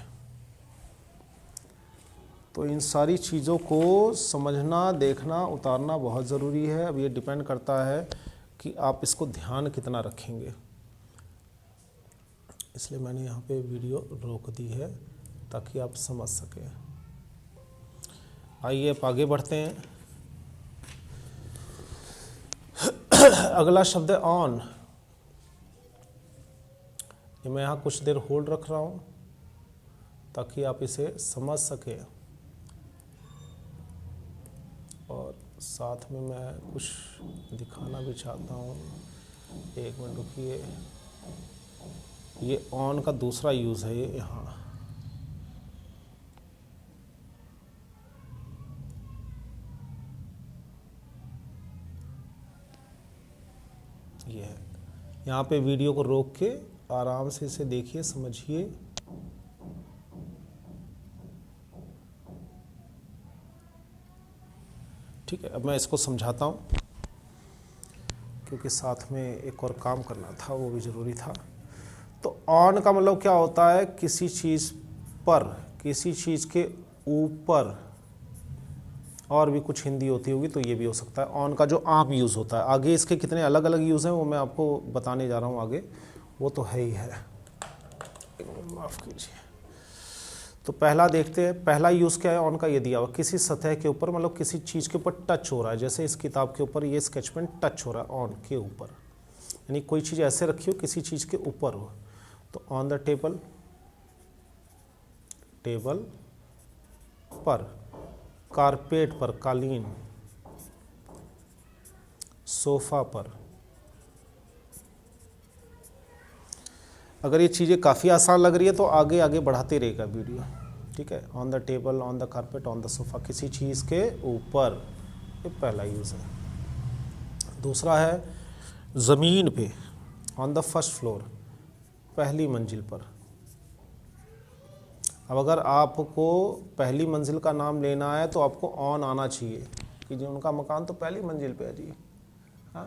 तो इन सारी चीज़ों को समझना, देखना, उतारना बहुत ज़रूरी है। अब ये डिपेंड करता है कि आप इसको ध्यान कितना रखेंगे, इसलिए मैंने यहाँ पे वीडियो रोक दी है ताकि आप समझ सकें। आइए अब आगे बढ़ते हैं। अगला शब्द है ऑन। ये मैं यहाँ कुछ देर होल्ड रख रहा हूँ ताकि आप इसे समझ सकें, और साथ में मैं कुछ दिखाना भी चाहता हूँ। एक मिनट रुकिए। ये ऑन का दूसरा यूज़ है, ये यहाँ ये है। यहाँ पे वीडियो को रोक के आराम से इसे देखिए, समझिए। ठीक है, अब मैं इसको समझाता हूँ क्योंकि साथ में एक और काम करना था, वो भी ज़रूरी था। तो ऑन का मतलब क्या होता है? किसी चीज़ पर, किसी चीज़ के ऊपर और भी कुछ हिंदी होती होगी तो ये भी हो सकता है। ऑन का जो आम यूज़ होता है, आगे इसके कितने अलग अलग यूज़ हैं वो मैं आपको बताने जा रहा हूँ आगे, वो तो है ही है, माफ़ कीजिए। तो पहला देखते हैं, पहला यूज़ क्या है ऑन का, ये दिया हुआ किसी सतह के ऊपर, मतलब किसी चीज़ के ऊपर टच हो रहा है, जैसे इस किताब के ऊपर ये स्केच पेन टच हो रहा है ऑन के ऊपर, यानी कोई चीज़ ऐसे रखी हो किसी चीज़ के ऊपर हो, तो ऑन द टेबल, टेबल पर, कारपेट पर, कालीन, सोफा पर। अगर ये चीज़ें काफ़ी आसान लग रही है तो आगे आगे बढ़ाते रहेगा वीडियो, ठीक है। On the table, on the carpet, on the sofa, किसी चीज़ के ऊपर, ये पहला यूज़ है। दूसरा है ज़मीन पे, ऑन द फर्स्ट फ्लोर, पहली मंजिल पर। अब अगर आपको पहली मंजिल का नाम लेना है तो आपको ऑन आना चाहिए कि जी उनका मकान तो पहली मंजिल पे है जी, हाँ।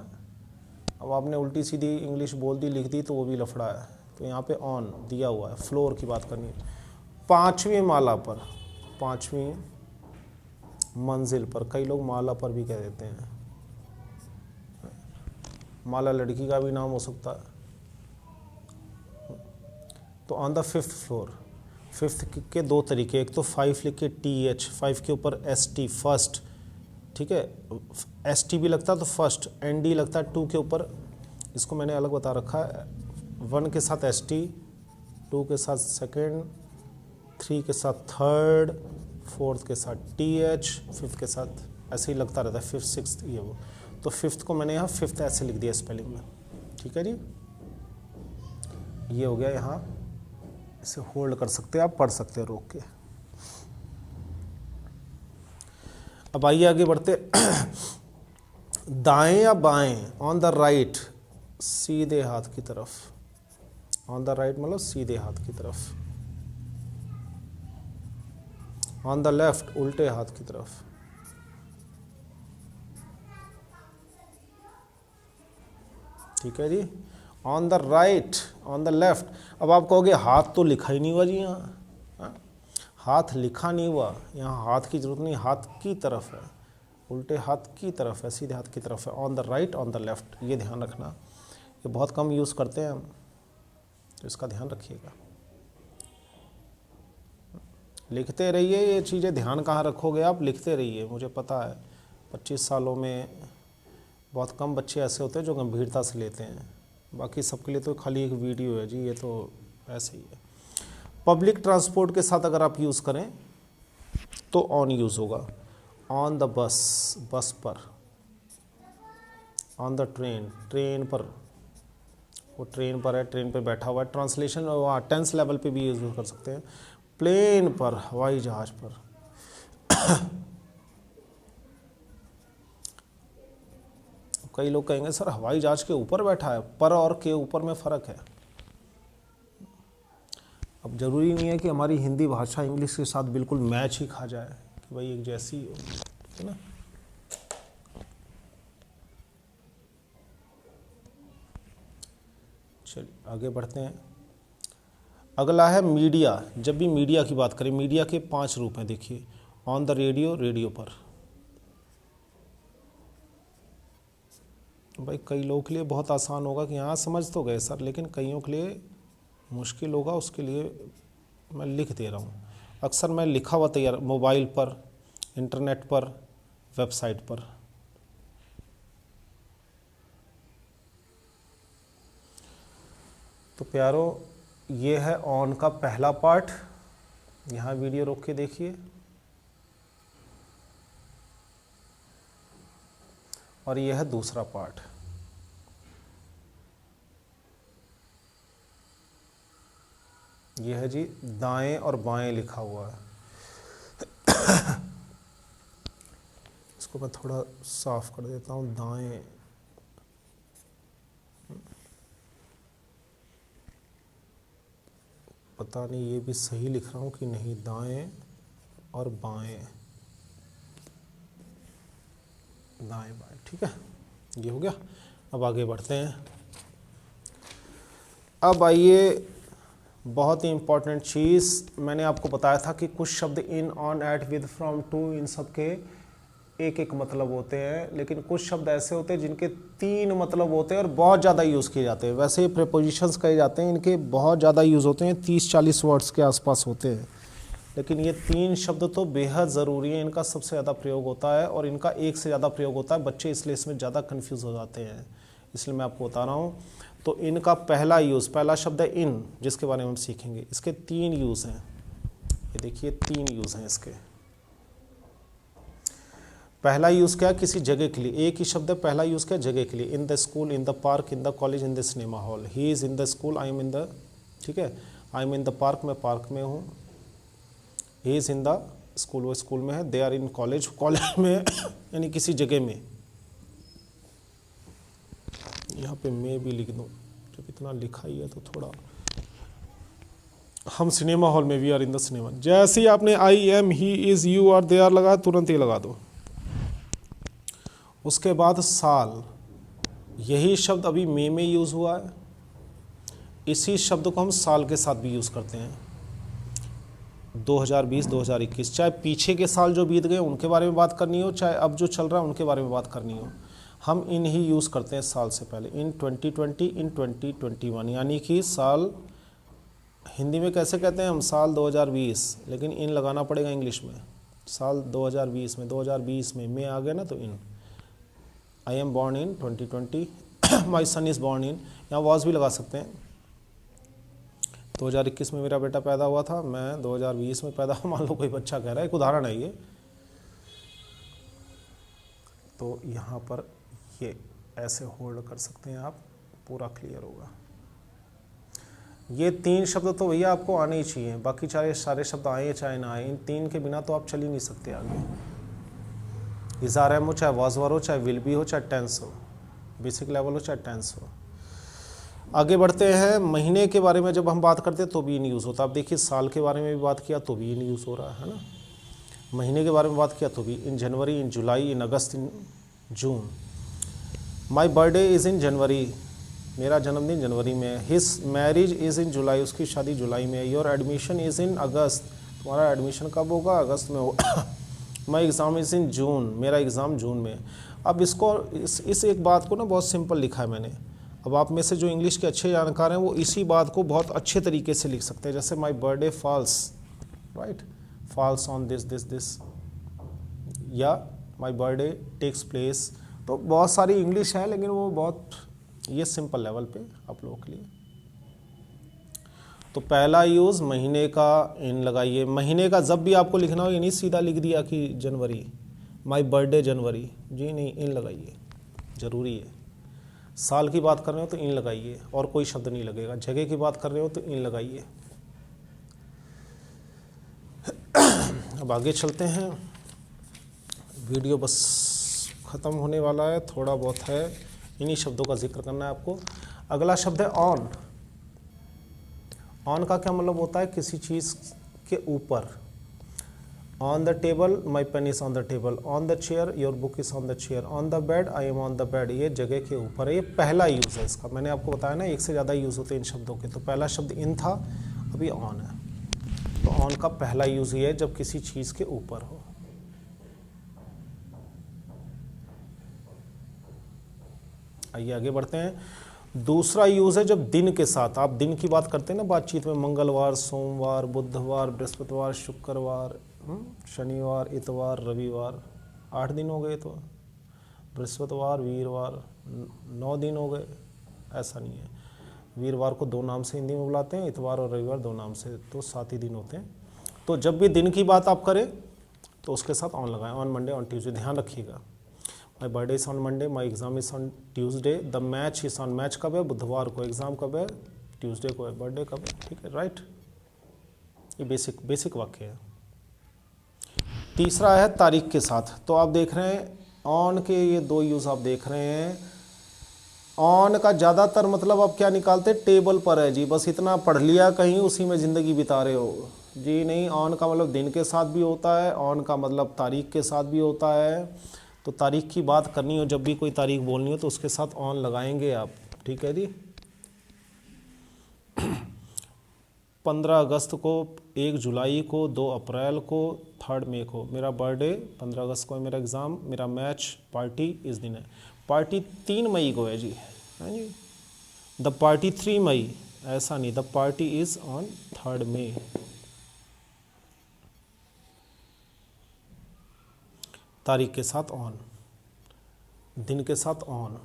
अब आपने उल्टी सीधी इंग्लिश बोल दी, लिख दी, तो वो भी लफड़ा है, तो यहाँ पे ऑन दिया हुआ है, फ्लोर की बात करनी है। 5वीं माला पर, 5वीं मंजिल पर, कई लोग माला पर भी कह देते हैं, माला लड़की का भी नाम हो सकता है। तो on the 5th floor, 5th के दो तरीके, एक तो 5 लिख के TH, 5 के ऊपर ST, फर्स्ट, ठीक है, ST भी लगता है तो फर्स्ट, ND लगता है 2 के ऊपर, इसको मैंने अलग बता रखा है, 1 के साथ ST, 2 के साथ सेकेंड, 3 के साथ थर्ड, 4th के साथ TH, 5th के साथ ऐसे ही लगता रहता है, 5th 6th ये वो, तो 5th को मैंने यहाँ 5th ऐसे लिख दिया स्पेलिंग में, ठीक है जी। ये हो गया, यहाँ इसे होल्ड कर सकते हैं आप, पढ़ सकते हैं रोक के। अब आइए आगे बढ़ते दाएं या बाएं, ऑन द राइट, सीधे हाथ की तरफ, ऑन द राइट मतलब सीधे हाथ की तरफ, ऑन द लेफ्ट उल्टे हाथ की तरफ, ठीक है जी। On the right, on the left. अब आप कहोगे हाथ तो लिखा ही नहीं हुआ जी यहाँ, हाथ लिखा नहीं हुआ, यहाँ हाथ की जरूरत नहीं, हाथ की तरफ है, उल्टे हाथ की तरफ है, सीधे हाथ की तरफ है, on the right, on the left, ये ध्यान रखना, ये बहुत कम यूज़ करते हैं हम, तो इसका ध्यान रखिएगा। लिखते रहिए, ये चीज़ें ध्यान कहाँ रखोगे आप, लिखते रहिए, मुझे पता है 25 सालों में बहुत कम बच्चे ऐसे होते हैं जो गंभीरता से लेते हैं, बाकी सबके लिए तो खाली एक वीडियो है जी, ये तो ऐसे ही है। पब्लिक ट्रांसपोर्ट के साथ अगर आप यूज़ करें तो ऑन यूज़ होगा, ऑन द बस, बस पर, ऑन द ट्रेन, ट्रेन पर, वो ट्रेन पर है, ट्रेन पर बैठा हुआ है, ट्रांसलेशन वहाँ टेंस लेवल पे भी यूज़ कर सकते हैं, प्लेन पर, हवाई जहाज़ पर। कई लोग कहेंगे सर हवाई जहाज़ के ऊपर बैठा है, पर और के ऊपर में फ़र्क है। अब ज़रूरी नहीं है कि हमारी हिंदी भाषा इंग्लिश के साथ बिल्कुल मैच ही खा जाए कि भाई एक जैसी हो, है ना। चलिए आगे बढ़ते हैं। अगला है मीडिया। जब भी मीडिया की बात करें, मीडिया के 5 रूप हैं, देखिए, ऑन द रेडियो, रेडियो पर। भाई कई लोगों के लिए बहुत आसान होगा कि हाँ समझ तो गए सर, लेकिन कईयों के लिए मुश्किल होगा, उसके लिए मैं लिख दे रहा हूँ। अक्सर मैं लिखा हुआ तैयार, मोबाइल पर, इंटरनेट पर, वेबसाइट पर। तो प्यारो, ये है ऑन का पहला पार्ट, यहाँ वीडियो रोक के देखिए, और ये है दूसरा पार्ट। ये है जी दाएं और बाएं लिखा हुआ है। इसको मैं थोड़ा साफ कर देता हूँ, दाएं, पता नहीं ये भी सही लिख रहा हूँ कि नहीं, दाएं और बाएं, दाएं बाएं, ठीक है, ये हो गया। अब आगे बढ़ते हैं। अब आइए, बहुत ही इम्पॉर्टेंट चीज़, मैंने आपको बताया था कि कुछ शब्द in, on, at, with, from, to, इन सब के एक एक मतलब होते हैं, लेकिन कुछ शब्द ऐसे होते हैं जिनके 3 मतलब होते हैं और बहुत ज़्यादा यूज़ किए जाते हैं। वैसे प्रीपोजिशंस कहे जाते हैं, इनके बहुत ज़्यादा यूज़ होते हैं, 30-40 वर्ड्स के आसपास होते हैं, लेकिन ये 3 शब्द तो बेहद ज़रूरी है, इनका सबसे ज़्यादा प्रयोग होता है और इनका एक से ज़्यादा प्रयोग होता है। बच्चे इसलिए इसमें ज़्यादा कन्फ्यूज़ हो जाते हैं, इसलिए मैं आपको बता रहा हूँ। तो इनका पहला यूज़, पहला शब्द है इन, जिसके बारे में हम सीखेंगे। इसके 3 यूज़ हैं, ये देखिए 3 यूज़ हैं इसके। पहला यूज़ क्या है, किसी जगह के लिए, एक ही शब्द है। पहला यूज़ क्या है, जगह के लिए। In the school, in the park, in the college, in the cinema hall. He is in the school, I am in the, ठीक है, I am in the park, मैं पार्क में हूँ। He is in the school, वो school में है। They are in college, college में यानी किसी जगह में। यहाँ पे मैं भी लिख दूँ, जब इतना लिखा ही है तो थोड़ा। हम सिनेमा हॉल में, we are in the cinema. जैसे ही आपने I am, he is, you are, they are लगाया, तुरंत ये लगा दो। उसके बाद साल, यही शब्द अभी मई में यूज़ हुआ है, इसी शब्द को हम साल के साथ भी यूज़ करते हैं। 2020, 2021, चाहे पीछे के साल जो बीत गए उनके बारे में बात करनी हो, चाहे अब जो चल रहा है उनके बारे में बात करनी हो, हम इन ही यूज़ करते हैं साल से पहले। इन 2020, इन 2021, यानी कि साल हिंदी में कैसे कहते हैं हम, साल 2020, लेकिन इन लगाना पड़ेगा इंग्लिश में। साल 2020 में, 2020 में मैं आ गया ना, तो in. I am born in 2020, my son is born in, यहाँ वॉज भी लगा सकते हैं। 2021 में मेरा बेटा पैदा हुआ था, मैं 2020 में पैदा हुआ, मान लो कोई बच्चा कह रहा है, एक उदाहरण है ये। तो यहाँ पर ये ऐसे होल्ड कर सकते हैं आप, पूरा क्लियर होगा। ये 3 शब्द तो भैया आपको आने ही चाहिए, बाकी चाहे सारे शब्द आए चाहे ना आए, इन 3 के बिना तो आप चल ही नहीं सकते आगे। इज़ार एम हो, चाहे वाज वर हो, चाहे विल बी हो, चाहे टेंस हो, बेसिक लेवल हो चाहे टेंस हो। आगे बढ़ते हैं। महीने के बारे में जब हम बात करते हैं तो भी इन यूज़ होता है। आप देखिए, साल के बारे में भी बात किया तो भी इन यूज़ हो रहा है ना। महीने के बारे में बात किया तो भी, इन जनवरी, इन जुलाई, इन अगस्त, इन जून। माई बर्थडे इज़ इन जनवरी, मेरा जन्मदिन जनवरी में है। हिज मैरिज इज़ इन जुलाई, उसकी शादी जुलाई में है। योर एडमिशन इज़ इन अगस्त, तुम्हारा एडमिशन कब होगा, अगस्त में होगा। माई एग्ज़ाम इज़ इन जून, मेरा एग्ज़ाम जून में। अब इसको इस एक बात को ना बहुत सिंपल लिखा है मैंने। अब आप में से जो इंग्लिश के अच्छे जानकार हैं वो इसी बात को बहुत अच्छे तरीके से लिख सकते हैं। जैसे my birthday falls, right, falls on this this this, या माई बर्थडे टेक्स प्लेस। तो बहुत सारी इंग्लिश है, लेकिन वो बहुत ये सिंपल लेवल पे आप लोगों के लिए। तो पहला यूज़ महीने का इन लगाइए। महीने का जब भी आपको लिखना हो, ये नहीं सीधा लिख दिया कि जनवरी, माई बर्थडे जनवरी, जी नहीं, इन लगाइए, ज़रूरी है। साल की बात कर रहे हो तो इन लगाइए, और कोई शब्द नहीं लगेगा। जगह की बात कर रहे हो तो इन लगाइए। अब आगे चलते हैं, वीडियो बस ख़त्म होने वाला है, थोड़ा बहुत है, इन्हीं शब्दों का जिक्र करना है आपको। अगला शब्द है ऑन। ऑन का क्या मतलब होता है, किसी चीज़ के ऊपर। On the table, my pen is on the table. On the chair, your book is on the chair. On the bed, I am on the bed, ये जगह के ऊपर है। ये पहला यूज़ है इसका। मैंने आपको बताया ना, एक से ज़्यादा यूज़ होते हैं इन शब्दों के। तो पहला शब्द इन था, अभी ऑन है। तो ऑन का पहला यूज़ ये है जब किसी चीज़ के ऊपर हो। आइए आगे बढ़ते हैं। दूसरा यूज़ है जब दिन के साथ, आप दिन की बात करते हैं ना बातचीत में, मंगलवार, सोमवार, बुधवार, बृहस्पतिवार, शुक्रवार, शनिवार, इतवार, रविवार, 8 दिन हो गए। तो बृहस्पतिवार, वीरवार, 9 दिन हो गए। ऐसा नहीं है, वीरवार को 2 नाम से हिंदी में बुलाते हैं, इतवार और रविवार 2 नाम से, तो 7 ही दिन होते हैं। तो जब भी दिन की बात आप करें तो उसके साथ ऑन लगाएं। ऑन मंडे, ऑन ट्यूसडे, ध्यान रखिएगा। My birthday is on Monday, my exam is on Tuesday, the match is on, match कब है, बुधवार को, एग्ज़ाम कब है, ट्यूसडे को है, बर्थडे कब है, ठीक है, राइट। ये बेसिक वाक्य है। तीसरा है तारीख के साथ। तो आप देख रहे हैं ऑन के ये 2 यूज़ आप देख रहे हैं। ऑन का ज़्यादातर मतलब आप क्या निकालते, टेबल पर है जी, बस इतना पढ़ लिया कहीं, उसी में ज़िंदगी बिता रहे हो जी। नहीं, ऑन का मतलब दिन के साथ भी होता है, ऑन का मतलब तारीख के साथ भी होता है। तो तारीख की बात करनी हो, जब भी कोई तारीख बोलनी हो तो उसके साथ ऑन लगाएंगे आप, ठीक है जी। 15 अगस्त को, 1 जुलाई को, 2 अप्रैल को, 3 मई को। मेरा बर्थडे 15 अगस्त को है, मेरा एग्ज़ाम, मेरा मैच, पार्टी इस दिन है। पार्टी 3 मई को है जी, है जी। द पार्टी 3 मई, ऐसा नहीं, द पार्टी इज़ ऑन 3 मई। तारीख के साथ ऑन, दिन के साथ ऑन।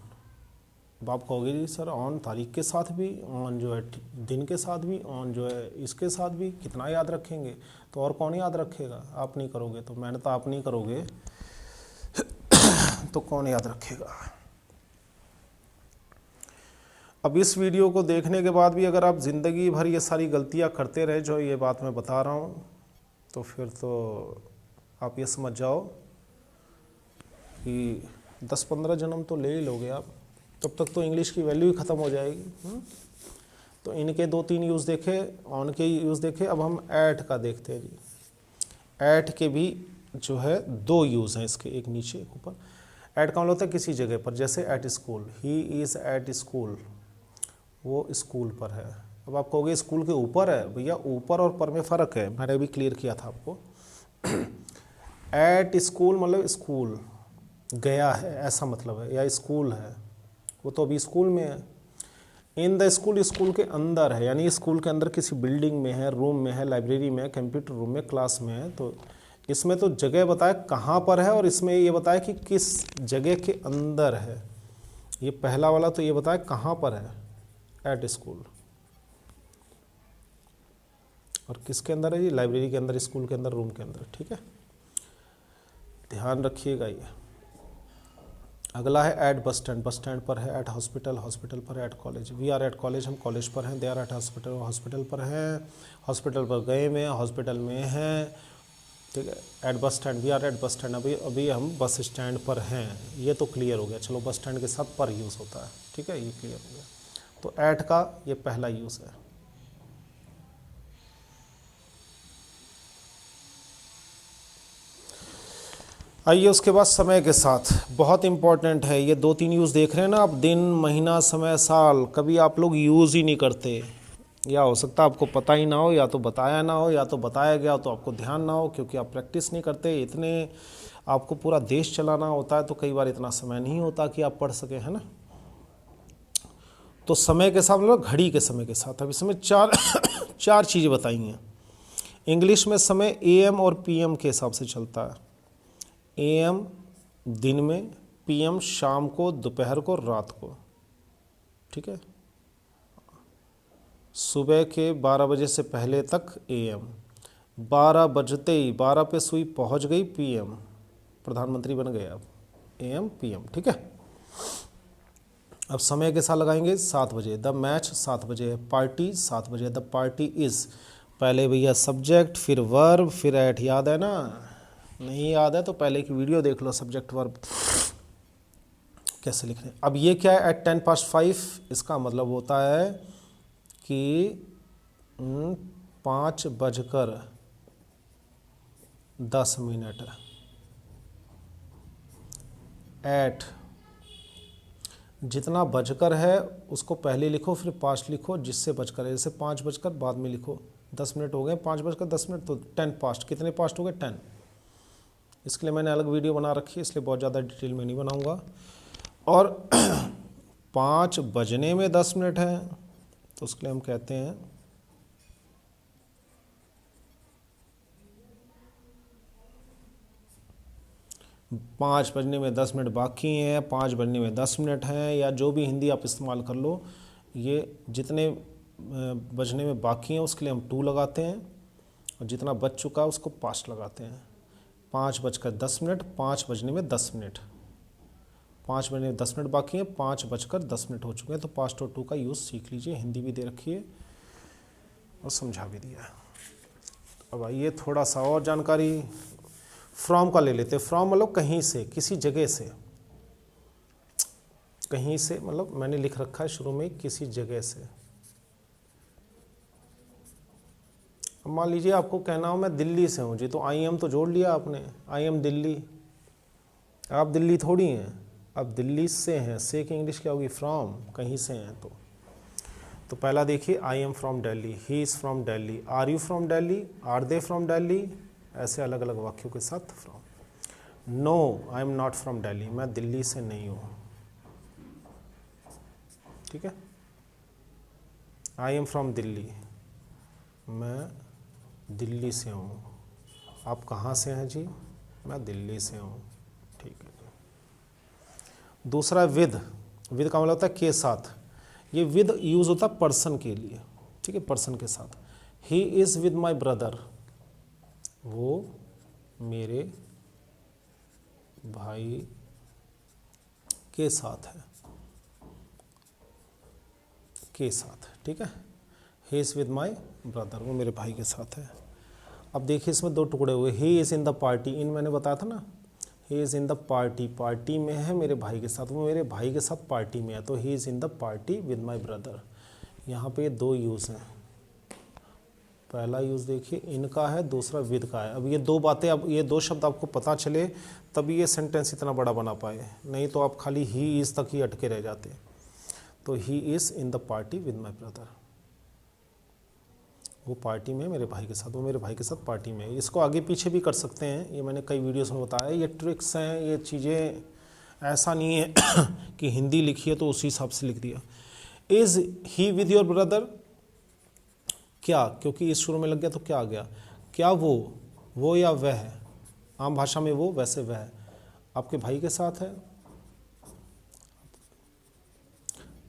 अब आप कहोगे जी सर ऑन तारीख के साथ भी, ऑन जो है दिन के साथ भी, ऑन जो है इसके साथ भी, कितना याद रखेंगे? तो और कौन याद रखेगा? आप नहीं करोगे तो, मेहनत आप नहीं करोगे तो कौन याद रखेगा? अब इस वीडियो को देखने के बाद भी अगर आप ज़िंदगी भर ये सारी गलतियां करते रहे जो ये बात मैं बता रहा हूँ, तो फिर तो आप ये समझ जाओ कि 10-15 जन्म तो ले ही लोगे आप, तब तक तो इंग्लिश की वैल्यू ही ख़त्म हो जाएगी। तो इनके 2-3 यूज़ देखे, ऑन के यूज़ देखे। अब हम ऐट का देखते हैं जी। ऐट के भी जो है 2 यूज़ हैं इसके, एक नीचे एक ऊपर। ऐट का मतलब होता है किसी जगह पर, जैसे at school, he is at school, वो स्कूल पर है। अब आप कहोगे स्कूल के ऊपर है, भैया ऊपर और पर में फ़र्क है, मैंने अभी क्लियर किया था आपको। एट स्कूल मतलब स्कूल गया है ऐसा मतलब है, या स्कूल है, वो तो अभी स्कूल में है। इन द स्कूल, स्कूल के अंदर है, यानी स्कूल के अंदर किसी बिल्डिंग में है, रूम में है, लाइब्रेरी में है, कंप्यूटर रूम में, क्लास में है। तो इसमें तो जगह बताया कहाँ पर है, और इसमें ये बताया कि किस जगह के अंदर है। ये पहला वाला तो ये बताया कहाँ पर है, एट स्कूल, और किसके अंदर है? ये लाइब्रेरी के अंदर, स्कूल के अंदर, रूम के अंदर। ठीक है, ध्यान रखिएगा ये। अगला है at bus stand, bus stand पर है। एट हॉस्पिटल, हॉस्पिटल पर है। At college, we are at college, हम कॉलेज पर हैं। They are at hospital, hospital पर हैं, हॉस्पिटल पर गए में, हॉस्पिटल में हैं। ठीक है, at bus stand, we are at bus stand, अभी हम बस स्टैंड पर हैं, ये तो क्लियर हो गया। चलो, बस स्टैंड के साथ पर यूज़ होता है, ठीक है, ये क्लियर हो गया। तो एट का ये पहला यूज़ है। आइए उसके बाद समय के साथ, बहुत इंपॉर्टेंट है ये। 2-3 यूज़ देख रहे हैं ना आप, दिन, महीना, समय, साल, कभी आप लोग यूज़ ही नहीं करते, या हो सकता है आपको पता ही ना हो, या तो बताया ना हो, या तो बताया गया तो आपको ध्यान ना हो, क्योंकि आप प्रैक्टिस नहीं करते। इतने आपको पूरा देश चलाना होता है, तो कई बार इतना समय नहीं होता कि आप पढ़ सकें, है ना। तो समय के साथ मतलब घड़ी के समय के साथ, अब इसमें चार चीज़ें बताई हैं। इंग्लिश में समय AM और PM के हिसाब से चलता है। AM दिन में, PM शाम को, दोपहर को, रात को। ठीक है, सुबह के 12 बजे से पहले तक AM, 12 बजते ही 12 पे सुई पहुंच गई PM, प्रधानमंत्री बन गए अब, AM PM। ठीक है, अब समय के साथ लगाएंगे 7 बजे, द मैच 7 बजे, पार्टी 7 बजे, द पार्टी इज़, पहले भैया सब्जेक्ट, फिर वर्ब, फिर एट। याद है ना? नहीं याद है तो पहले की वीडियो देख लो, सब्जेक्ट वर्ब कैसे लिख रहे हैं। अब ये क्या है? एट 5:10, इसका मतलब होता है कि 5:10 एट, जितना बजकर है उसको पहले लिखो, फिर पास्ट लिखो जिससे बजकर है। जैसे 5 बजकर बाद में लिखो, 10 मिनट हो गए, 5:10 तो 10 पास्ट। कितने पास्ट हो गए? 10। इसके लिए मैंने अलग वीडियो बना रखी है, इसलिए बहुत ज़्यादा डिटेल में नहीं बनाऊंगा। और 5 बजने में 10 मिनट है, तो उसके लिए हम कहते हैं 5 बजने में 10 मिनट बाकी हैं, 5 बजने में 10 मिनट हैं, या जो भी हिंदी आप इस्तेमाल कर लो। ये जितने बजने में बाकी हैं उसके लिए हम 2 लगाते हैं, और जितना बज चुका है उसको पास्ट लगाते हैं। 5:10, 5 बजने में 10 मिनट, 5 बजने में 10 मिनट बाकी हैं, 5:10 हो चुके हैं। तो पास्ट और 2 का यूज़ सीख लीजिए, हिंदी भी दे रखी है और समझा भी दिया है। अब आइए थोड़ा सा और जानकारी फ्रॉम का ले लेते हैं। फ्रॉम मतलब कहीं से, किसी जगह से, कहीं से मतलब मैंने लिख रखा है शुरू में किसी जगह से। अब मान लीजिए आपको कहना हो मैं दिल्ली से हूँ जी, तो IM तो जोड़ लिया आपने, IM दिल्ली। आप दिल्ली थोड़ी हैं, अब दिल्ली से हैं, से की इंग्लिश क्या होगी? फ्रॉम, कहीं से हैं। तो तो पहला देखिए, I am from Delhi, he is from Delhi, are you from Delhi, are they from Delhi, ऐसे अलग अलग वाक्यों के साथ from. No I am not from Delhi, मैं दिल्ली से नहीं हूँ। ठीक है, आई एम फ्रॉम दिल्ली, मैं दिल्ली से हूँ। आप कहाँ से हैं जी? मैं दिल्ली से हूँ। ठीक है जी। दूसरा विद, विद का मतलब होता है के साथ। ये विद यूज़ होता है पर्सन के लिए, ठीक है, पर्सन के साथ। He is with my brother, वो मेरे भाई के साथ है, के साथ, ठीक है। He is with my brother, वो मेरे भाई के साथ है। अब देखिए इसमें दो टुकड़े हुए, he is in the party, in मैंने बताया था ना, he is in the party, party में है मेरे भाई के साथ, वो मेरे भाई के साथ पार्टी में है, तो ही is in the party with my brother. यहाँ पे दो यूज़ हैं, पहला यूज़ देखिए इनका है, दूसरा विद का है। अब ये दो बातें, अब ये दो शब्द आपको पता चले तभी ये सेंटेंस इतना बड़ा बना पाए, नहीं तो आप खाली ही इज़ तक ही अटके रह जाते। तो ही is in the party with my brother, वो पार्टी में मेरे भाई के साथ, वो मेरे भाई के साथ पार्टी में। इसको आगे पीछे भी कर सकते हैं, ये मैंने कई वीडियोस में बताया, ये ट्रिक्स हैं, ये चीज़ें, ऐसा नहीं है कि हिंदी लिखी है तो उसी हिसाब से लिख दिया। Is he with your brother, क्या, क्योंकि इस शुरू में लग गया तो क्या आ गया, क्या वो या वह है, आम भाषा में वो, वैसे वह आपके भाई के साथ है,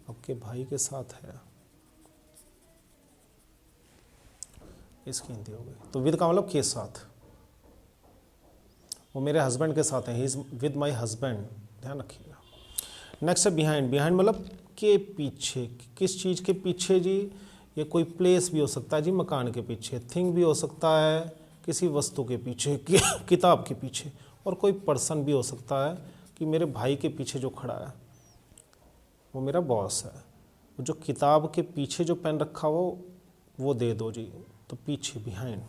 आपके भाई के साथ है, इसकी हिंदी हो गई। तो विद का मतलब के साथ, वो मेरे हस्बैंड के साथ हैं, he is with my husband, ध्यान रखिएगा। नेक्स्ट है बिहाइंड, बिहाइंड मतलब के पीछे, किस चीज़ के पीछे जी? ये कोई प्लेस भी हो सकता है जी, मकान के पीछे, थिंग भी हो सकता है किसी वस्तु के पीछे, किताब के पीछे, और कोई पर्सन भी हो सकता है कि मेरे भाई के पीछे जो खड़ा है वो मेरा बॉस है, वो जो किताब के पीछे जो पेन रखा वो दे दो जी, तो पीछे, behind.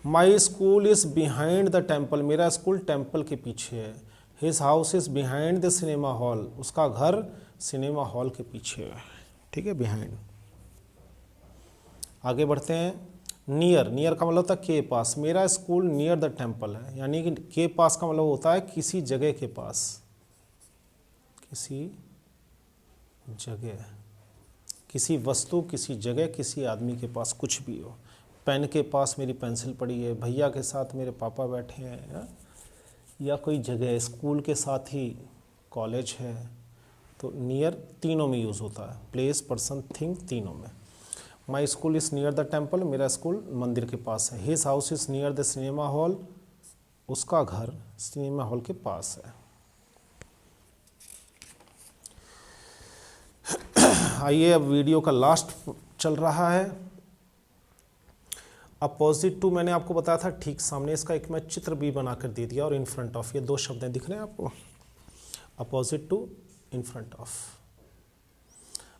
My school is behind the temple, मेरा स्कूल टेम्पल के पीछे है। His house is behind the cinema hall, उसका घर सिनेमा हॉल के पीछे है, ठीक है, बिहाइंड। आगे बढ़ते हैं, नियर, नियर का मतलब होता है के पास, मेरा स्कूल नियर द टेम्पल है, यानी कि के पास का मतलब होता है किसी जगह के पास, किसी जगह, किसी वस्तु, किसी जगह, किसी आदमी के पास, कुछ भी हो। पेन के पास मेरी पेंसिल पड़ी है, भैया के साथ मेरे पापा बैठे हैं, या कोई जगह, स्कूल के साथ ही कॉलेज है, तो नियर तीनों में यूज़ होता है, प्लेस, पर्सन, थिंग, तीनों में। My school is near the temple, मेरा स्कूल मंदिर के पास है। His house is near the cinema hall, उसका घर सिनेमा हॉल के पास है। आइए अब वीडियो का लास्ट चल रहा है। अपोजिट टू मैंने आपको बताया था ठीक सामने, इसका एक मैं चित्र भी बना कर दे दिया, और इन फ्रंट ऑफ, ये दो शब्द दिख रहे हैं आपको, opposite to, in front of.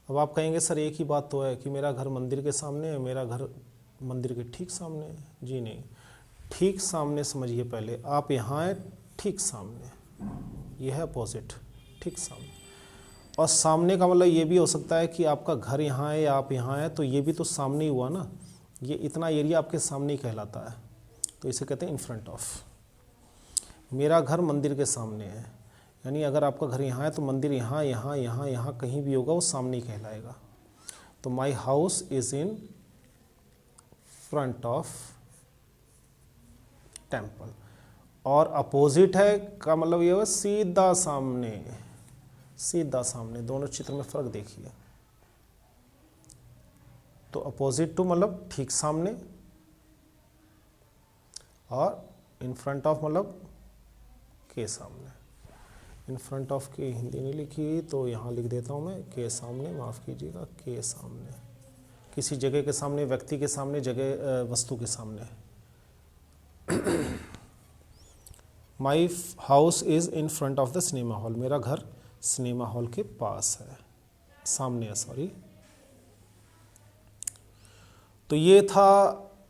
अब आप कहेंगे सर एक ही बात तो है कि मेरा घर मंदिर के सामने है, मेरा घर मंदिर के ठीक सामने है। जी नहीं, ठीक सामने समझिए पहले, आप यहाँ हैं ठीक सामने, यह है अपोजिट, ठीक सामने। और सामने का मतलब ये भी हो सकता है कि आपका घर यहाँ है या आप यहाँ हैं, तो ये भी तो सामने ही हुआ ना, ये इतना एरिया आपके सामने ही कहलाता है, तो इसे कहते हैं इन फ्रंट ऑफ। मेरा घर मंदिर के सामने है, यानी अगर आपका घर यहाँ है तो मंदिर यहाँ यहाँ यहाँ यहाँ कहीं भी होगा, वो सामने ही कहलाएगा। तो my house is in front of temple. और अपोजिट है का मतलब ये होगा सीधा सामने, सीधा सामने, दोनों चित्र में फ़र्क देखिए। तो अपोजिट टू मतलब ठीक सामने, और इन फ्रंट ऑफ मतलब के सामने। इन फ्रंट ऑफ की हिंदी नहीं लिखी तो यहाँ लिख देता हूँ मैं, के सामने, माफ़ कीजिएगा, के सामने, किसी जगह के सामने, व्यक्ति के सामने, जगह, वस्तु के सामने। My house is in front of the cinema hall, मेरा घर सिनेमा हॉल के पास है, सामने है, सॉरी। तो ये था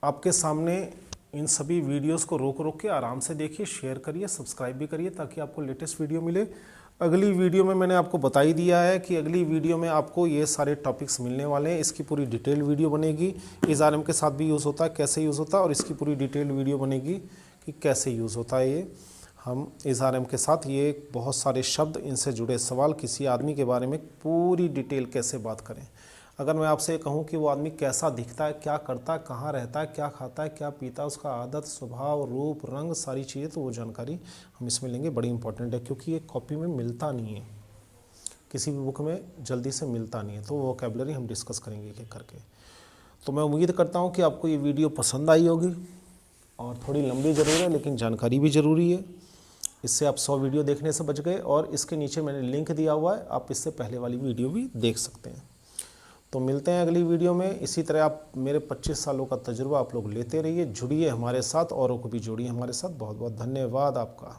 आपके सामने, इन सभी वीडियोस को रोक रोक के आराम से देखिए, शेयर करिए, सब्सक्राइब भी करिए ताकि आपको लेटेस्ट वीडियो मिले। अगली वीडियो में मैंने आपको बता ही दिया है कि अगली वीडियो में आपको ये सारे टॉपिक्स मिलने वाले हैं। इसकी पूरी डिटेल वीडियो बनेगी, इज़ारएम के साथ भी यूज़ होता है, कैसे यूज़ होता है, और इसकी पूरी डिटेल वीडियो बनेगी कि कैसे यूज़ होता है ये। हम इज़ारएम के साथ ये बहुत सारे शब्द, इनसे जुड़े सवाल, किसी आदमी के बारे में पूरी डिटेल कैसे बात करें। अगर मैं आपसे कहूँ कि वो आदमी कैसा दिखता है, क्या करता है, कहाँ रहता है, क्या खाता है, क्या पीता है, उसका आदत, स्वभाव, रूप, रंग, सारी चीज़ें, तो वो जानकारी हम इसमें लेंगे। बड़ी इंपॉर्टेंट है क्योंकि ये कॉपी में मिलता नहीं है, किसी भी बुक में जल्दी से मिलता नहीं है। तो वो वोकैबुलरी हम डिस्कस करेंगे एक एक करके। तो मैं उम्मीद करता हूँ कि आपको ये वीडियो पसंद आई होगी, और थोड़ी लंबी ज़रूर है लेकिन जानकारी भी ज़रूरी है। इससे आप 100 वीडियो देखने से बच गए, और इसके नीचे मैंने लिंक दिया हुआ है, आप इससे पहले वाली वीडियो भी देख सकते हैं। तो मिलते हैं अगली वीडियो में। इसी तरह आप मेरे 25 सालों का तजुर्बा आप लोग लेते रहिए, जुड़िए हमारे साथ, औरों को भी जोड़िए हमारे साथ। बहुत बहुत धन्यवाद आपका।